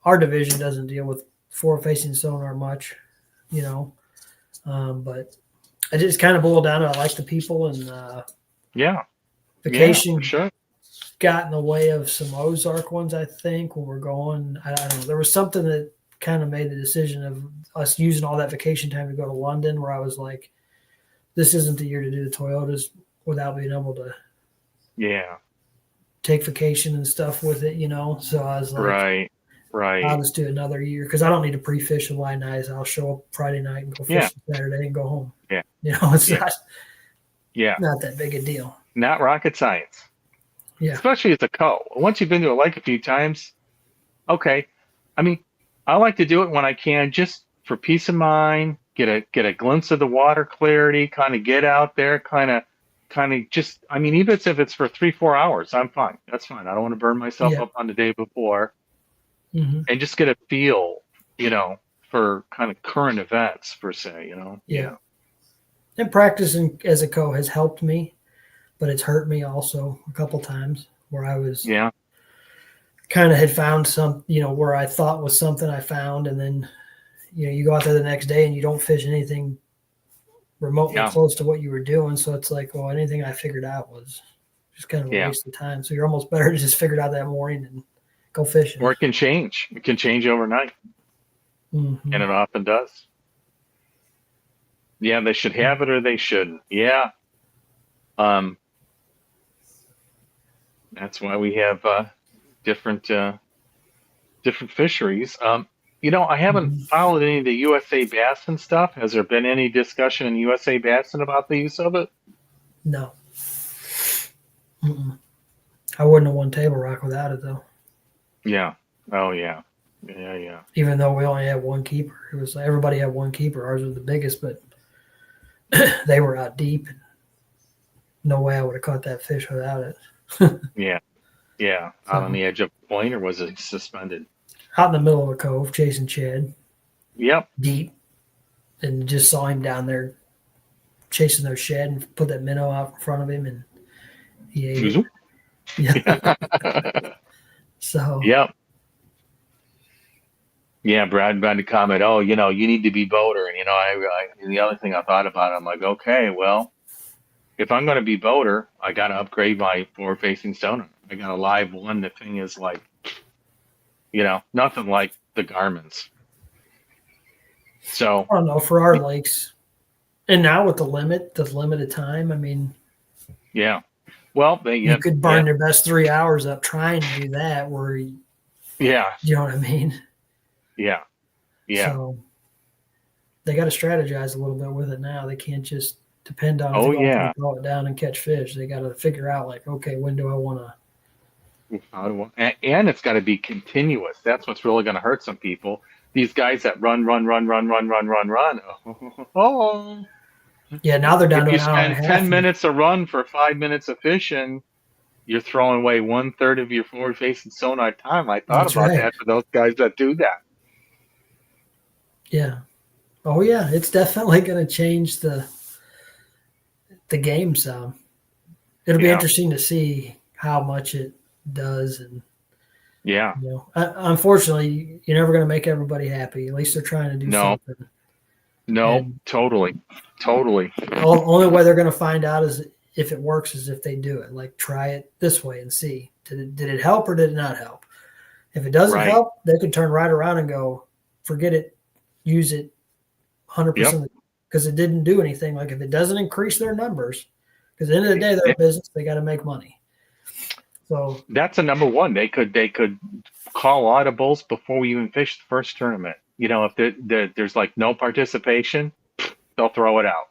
Our division doesn't deal with forward-facing sonar much, you know, but I just kind of boiled down to I like the people and Yeah. Yeah. For vacation sure. got in the way of some Ozark ones. I think when we're going, I don't know. There was something that kind of made the decision of us using all that vacation time to go to London, where I was like, this isn't the year to do the Toyotas without being able to Yeah. take vacation and stuff with it, you know. So I was like, Right. I'll Right. just do another year because I don't need to pre-fish and line eyes. I'll show up Friday night and go Yeah. fishing Saturday and go home. Yeah. You know, it's Yeah. Yeah. not that big a deal. Not rocket science. Yeah. Especially as a co. Once you've been to a lake a few times, okay. I mean, I like to do it when I can, just for peace of mind. Get a glimpse of the water clarity. Kind of get out there. Kind of just. I mean, even if it's for 3-4 hours, I'm fine. That's fine. I don't want to burn myself Yeah. up on the day before, hmm and just get a feel, for kind of current events per se. Yeah. And practicing as a co has helped me, but it's hurt me also a couple times where I was Yeah. kind of had found some, where I thought was something I found, and then you go out there the next day and you don't fish anything remotely close to what you were doing. So it's like, well, anything I figured out was just kind of a waste of time. So you're almost better to just figure it out that morning and go fishing. Or it can change. It can change overnight. Mm-hmm. And it often does. Yeah, they should have it or they shouldn't. Yeah. That's why we have different fisheries. I haven't followed any of the USA Bassin stuff. Has there been any discussion in USA Bassin about the use of it? No. Mm-mm. I wouldn't have won Table Rock without it, though. Yeah. Oh, yeah. Yeah. Even though we only had one keeper. It was everybody had one keeper. Ours was the biggest, but they were out deep. No way I would have caught that fish without it. Yeah. Out on the edge of the point, or was it suspended? Out in the middle of a cove, chasing Chad. Yep. Deep. And just saw him down there chasing their shed and put that minnow out in front of him, and he ate it. Yeah. So. Yep. Yeah, Brad made a comment. Oh, you need to be boater, and and the other thing I thought about, I'm like, okay, well, if I'm going to be boater, I got to upgrade my forward-facing sonar. I got a live one. The thing is like, nothing like the Garmin's. So I don't know, for our lakes, and now with the limited time, I mean, yeah. Well, you could burn your best 3 hours up trying to do that. You know what I mean? Yeah. So they got to strategize a little bit with it now. They can't just depend on throw it down and catch fish. They got to figure out like, okay, when do I want to? And it's got to be continuous. That's what's really going to hurt some people. These guys that run. Oh. Yeah, now they're down to an hour and a half. 10 minutes a run for 5 minutes of fishing, you're throwing away 1/3 of your forward-facing sonar time. I thought about that for those guys that do that. Yeah. Oh, yeah. It's definitely going to change the game some. It'll be interesting to see how much it does. And unfortunately, you're never going to make everybody happy. At least they're trying to do something. No, and totally. The only way they're going to find out is if it works is if they do it. Like, try it this way and see. Did it help or did it not help? If it doesn't help, they could turn right around and go, forget it, use it 100% because it didn't do anything. Like, if it doesn't increase their numbers, because at the end of the day, they're a business, they got to make money. So that's a number one. They could call audibles before we even fish the first tournament. If there's like no participation, they'll throw it out.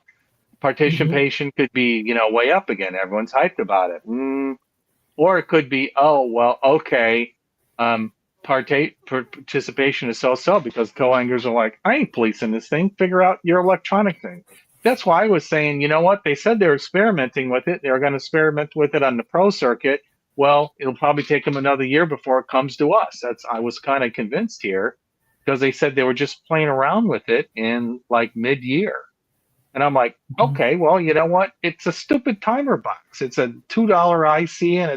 Participation could be, way up again. Everyone's hyped about it. Or it could be, participation is so because co-anglers are like, I ain't policing this thing. Figure out your electronic thing. That's why I was saying, you know what? They said they were experimenting with it. They're going to experiment with it on the pro circuit. Well, it'll probably take them another year before it comes to us. I was kind of convinced here because they said they were just playing around with it in like mid-year. And I'm like, okay, well, you know what? It's a stupid timer box. It's a $2 IC, and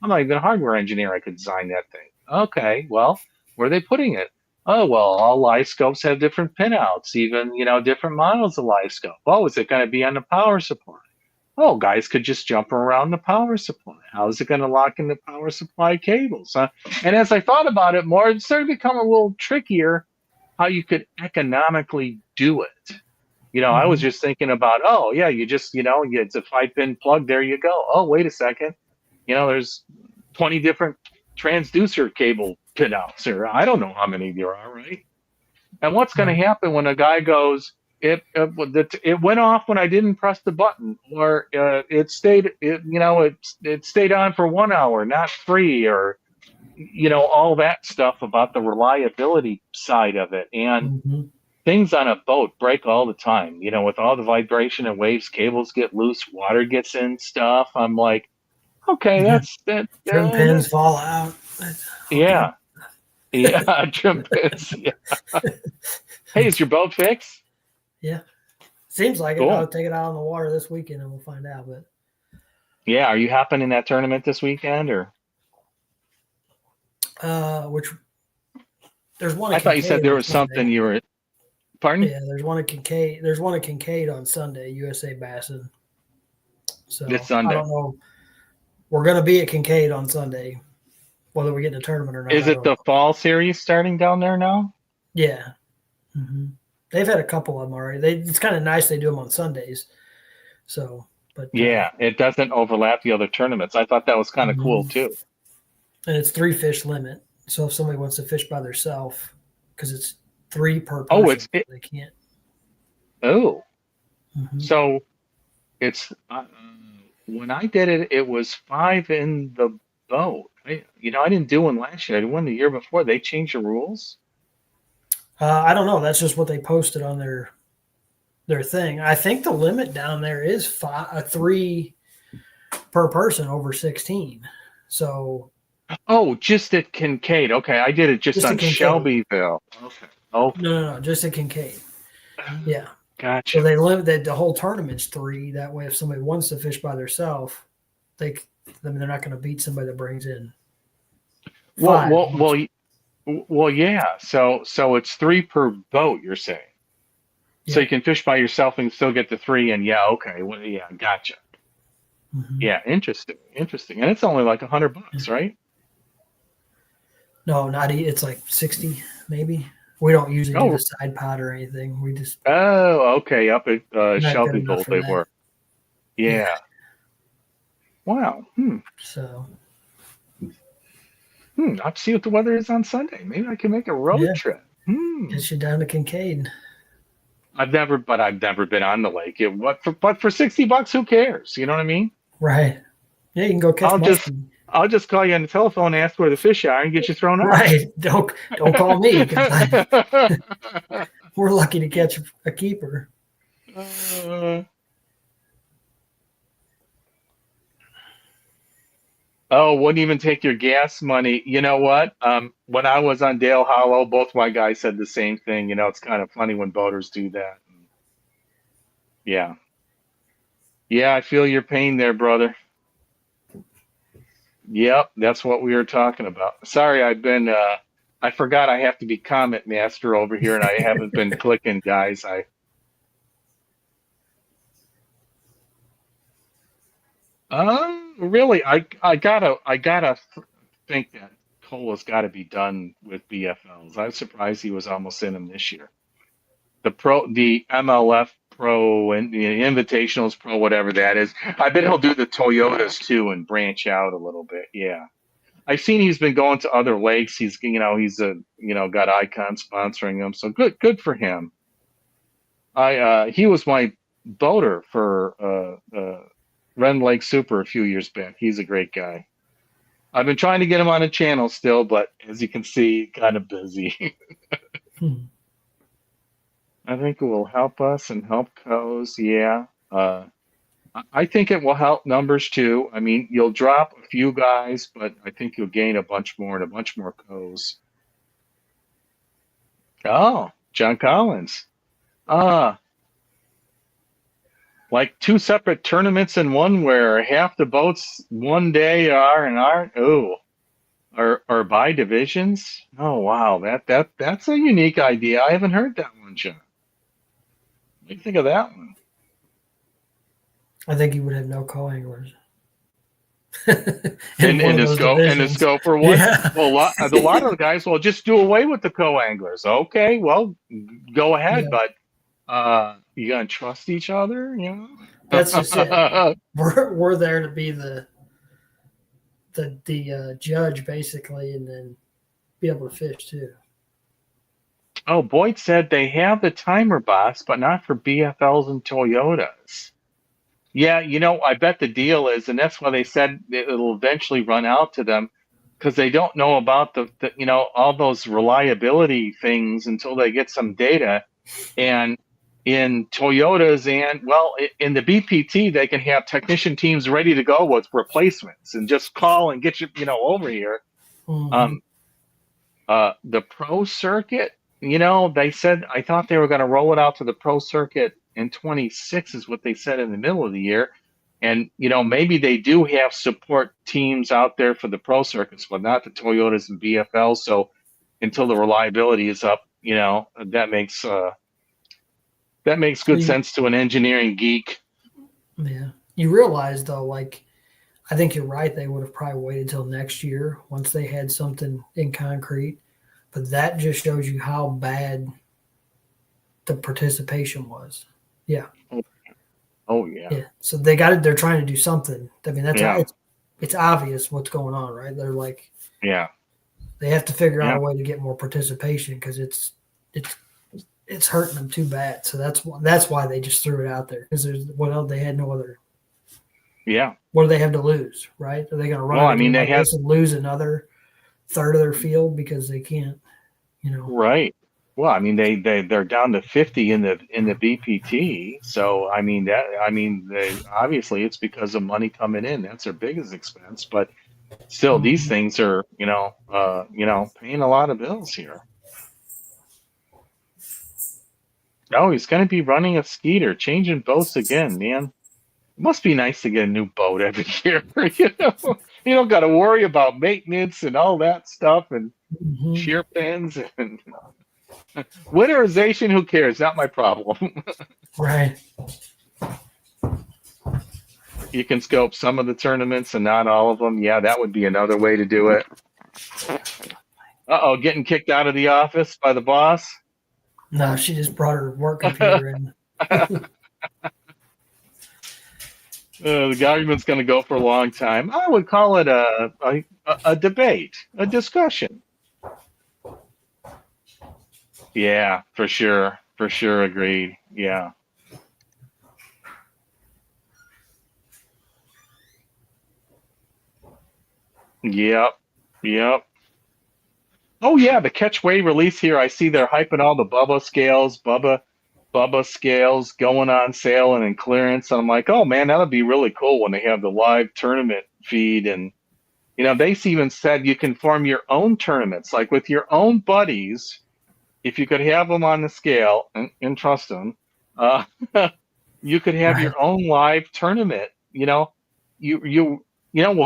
I'm not even a hardware engineer. I could design that thing. Okay, well, where are they putting it? Oh, well, all live scopes have different pinouts, even, different models of live scope. Oh, is it going to be on the power supply? Oh, guys could just jump around the power supply. How is it going to lock in the power supply cables? And as I thought about it more, it started to become a little trickier how you could economically do it. I was just thinking about, you just, it's a 5-pin plug. There you go. Oh, wait a second. There's 20 different transducer cable pinouts, or I don't know how many there are, right? And what's going to happen when a guy goes, it went off when I didn't press the button, or it stayed on for 1 hour, not 3, or all that stuff about the reliability side of it. And things on a boat break all the time, with all the vibration and waves, cables get loose, water gets in stuff. I'm like, okay, that's that. Trim pins fall out. Yeah. Trim pins. Yeah. Hey, is your boat fixed? Yeah. Seems like it. I'll take it out on the water this weekend and we'll find out. But yeah, are you hopping in that tournament this weekend or? Which there's one I at thought you said Kincaid there on was something Sunday. you were. Pardon? Yeah, there's one at Kincaid. There's one at Kincaid on Sunday, USA Bassin. This So I Sunday. don't know. We're going to be at Kincaid on Sunday, whether we get in a tournament or not. Is I it don't the know. fall series starting down there now? Yeah, they've had a couple of them already. It's kind of nice they do them on Sundays. So, but Yeah, it doesn't overlap the other tournaments. I thought that was kind of cool mhm. too. And it's 3 fish limit. So if somebody wants to fish by themselves, because it's 3 per Oh, person, they can't. oh, Mm-hmm. so it's when I did it, it was 5 in the boat. I didn't do one last year. I did one the year before. They changed the rules. I don't know. That's just what they posted on their thing. I think the limit down there is 3 per person over 16. So Oh, just at Kincaid. Okay, I did it just just a on Kincaid. Shelbyville. Okay. Okay. No, just a Kincaid. Yeah. So Gotcha. they limit that the whole tournament's 3. That way, if somebody wants to fish by themselves, they, they're not going to beat somebody that brings in Well, 5. well, well, well, yeah. So it's 3 per boat, you're saying. So Yeah. you can fish by yourself and still get the 3, and yeah, okay. Well, yeah, gotcha. Mm-hmm. Yeah, interesting. And it's only like $100, right? No, not it's like 60 maybe. We don't usually do the Oh, side pot or anything. We just oh, okay. Up at not good enough Shelbyville, for they that. were. Yeah. Yeah. Wow. So I'll see what the weather is on Sunday. Maybe I can make a road yeah, trip. gets you down to Kincaid. I've never been on the lake. But for $60, who cares? You know what I mean? Right. Yeah, you can go catch I'll just, muskie. I'll just call you on the telephone and ask where the fish are and get you thrown out. Right. Don't call me because we're lucky to catch a keeper. Uh, wouldn't even take your gas money. You know what? When I was on Dale Hollow, both my guys said the same thing. It's kind of funny when boaters do that. Yeah. Yeah, I feel your pain there, brother. Yep, that's what we were talking about. Sorry, I forgot I have to be comment master over here and I haven't been clicking, guys. Really, I gotta think that Cola's got to be done with BFLs. I was surprised he was almost in them this year. The MLF Pro and the Invitationals Pro, whatever that is. I bet he'll do the Toyotas too and branch out a little bit. Yeah, I've seen he's been going to other lakes. He's got Icon sponsoring him, so good for him. He was my boater for Ren Lake Super a few years back. He's a great guy. I've been trying to get him on a channel still, but as you can see, kind of busy. I think it will help us and help cows. Yeah. I think it will help numbers too. I mean, you'll drop a few guys, but I think you'll gain a bunch more and a bunch more cows. Oh, John Collins. Ah, like 2 separate tournaments in one where half the boats one day are and aren't. Oh, or by divisions. Oh wow, that's a unique idea. I haven't heard that one, John. What do you think of that one? I think he would have no co-anglers In in one in of the those scope in the divisions. scope or what? Yeah. Well, a lot of the guys will just do away with the co-anglers. Okay, well, go ahead, Yeah. but you gonna trust each other, That's just it. We're there to be the judge basically, and then be able to fish too. Oh, Boyd said they have the timer box, but not for BFLs and Toyotas. Yeah, I bet the deal is, and that's why they said it'll eventually run out to them because they don't know about all those reliability things until they get some data. And in Toyotas and in the BPT, they can have technician teams ready to go with replacements and just call and get you, over here. Mm-hmm. The pro circuit, they said, I thought they were going to roll it out to the pro circuit in 26 is what they said in the middle of the year. And, maybe they do have support teams out there for the pro circuits, but not the Toyotas and BFLs. So until the reliability is up, that makes So good sense to an engineering geek. yeah, you realize though, like I think you're right. They would have probably waited till next year once they had something in concrete. But that just shows you how bad the participation was. Yeah. Oh yeah. Yeah. So they got it. They're trying to do something. I mean, Yeah. it's obvious what's going on, right? They're like, Yeah. they have to figure out Yeah. a way to get more participation because it's hurting them too bad. So that's why they just threw it out there because they had no other. Yeah. What do they have to lose, right? Are they going to run Well, I mean, they have this and lose another third of their field because they can't, right. Well, I mean, they're down to 50 in the BPT. So they obviously it's because of money coming in. That's their biggest expense. But still, these things are paying a lot of bills here. Oh, he's going to be running a Skeeter, changing boats again, man. It must be nice to get a new boat every year. You don't got to worry about maintenance and all that stuff and shear pins and winterization. Who cares? Not my problem. right. You can scope some of the tournaments and not all of them. Yeah, that would be another way to do it. Getting kicked out of the office by the boss. No, she just brought her work computer in. The argument's going to go for a long time. I would call it a debate, a discussion. Yeah, for sure. Agreed. Yeah. Yep. Oh yeah, the catch weight release here. I see they're hyping all the Bubba scales going on sale and in clearance. I'm like, oh man, that'll be really cool when they have the live tournament feed. And they even said you can form your own tournaments, like with your own buddies. If you could have them on the scale and trust them, you could have your own live tournament. Well,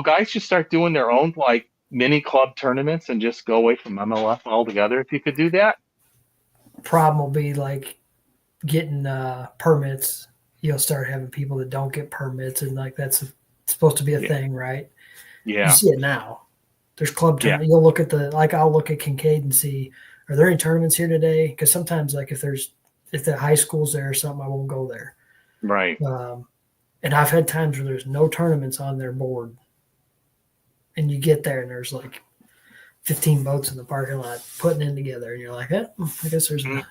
guys should start doing their own like mini club tournaments and just go away from MLF altogether. If you could do that, problem will be like getting permits. You'll start having people that don't get permits, and like that's supposed to be a thing, right? Yeah, you see it now. There's club tournaments. You'll look at I'll look at Kincaid and see, are there any tournaments here today? Because sometimes like if the high school's there or something, I won't go there. Right. And I've had times where there's no tournaments on their board. And you get there and there's like 15 boats in the parking lot putting in together. And you're like, I guess there's a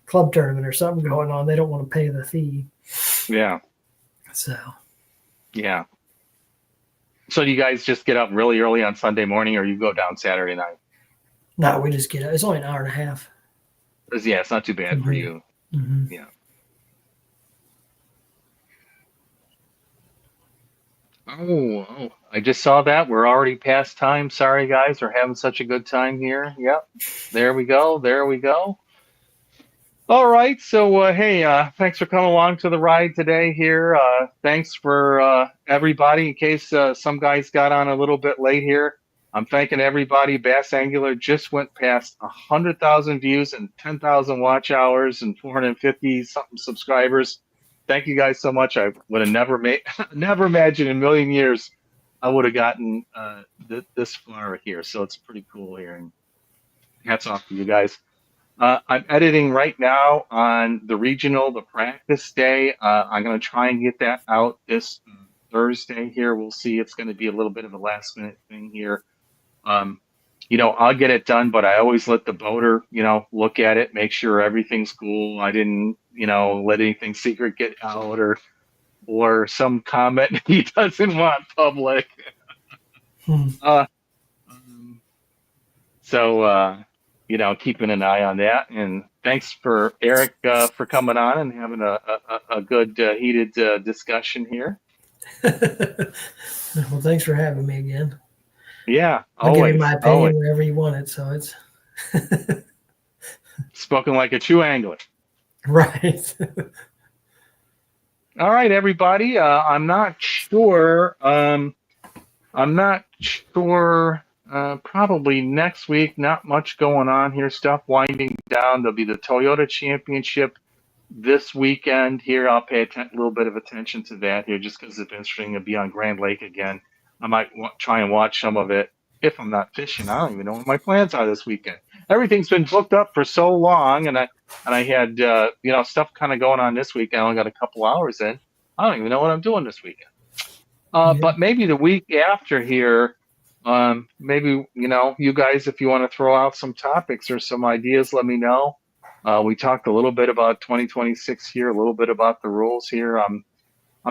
club tournament or something going on. They don't want to pay the fee. Yeah. So. Yeah. So do you guys just get up really early on Sunday morning or you go down Saturday night? No, we just get up. It's only an hour and a half. Yeah, it's not too bad for you. Mm-hmm. Yeah. Oh, I just saw that. We're already past time. Sorry, guys. We're having such a good time here. Yep. There we go. All right. So, hey, thanks for coming along to the ride today here. Thanks for everybody. In case some guys got on a little bit late here, I'm thanking everybody. Bass Angler just went past 100,000 views and 10,000 watch hours and 450 something subscribers. Thank you guys so much. I would have never imagined in a million years I would have gotten this far here. So it's pretty cool here. And hats off to you guys. I'm editing right now on the regional, the practice day. I'm going to try and get that out this Thursday here. We'll see. It's going to be a little bit of a last minute thing here. I'll get it done, but I always let the boater, look at it, make sure everything's cool. I didn't, let anything secret get out or some comment he doesn't want public. So, keeping an eye on that. And thanks for Eric for coming on and having a good heated discussion here. Well, thanks for having me again. Yeah, I'll give you my opinion wherever you want it. So it's spoken like a true angler. Right. All right, everybody. I'm not sure. Probably next week. Not much going on here. Stuff winding down. There'll be the Toyota Championship this weekend here. I'll pay a little bit of attention to that here, just because it's interesting to be on Grand Lake again. I might try and watch some of it if I'm not fishing. I don't even know what my plans are this weekend. Everything's been booked up for so long, and I had stuff kind of going on this weekend. I only got a couple hours in. I don't even know what I'm doing this weekend. But maybe the week after here, maybe, you guys, if you want to throw out some topics or some ideas, let me know. We talked a little bit about 2026 here, a little bit about the rules here. I'm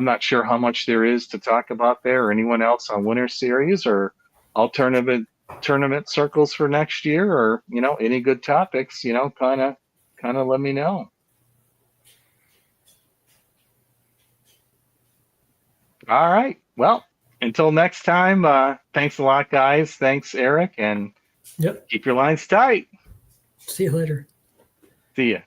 not sure how much there is to talk about there, or anyone else on Winter Series or alternative tournament circles for next year, or, any good topics, kind of let me know. All right. Well, until next time, thanks a lot, guys. Thanks, Eric, and Yep. keep your lines tight. See you later. See ya.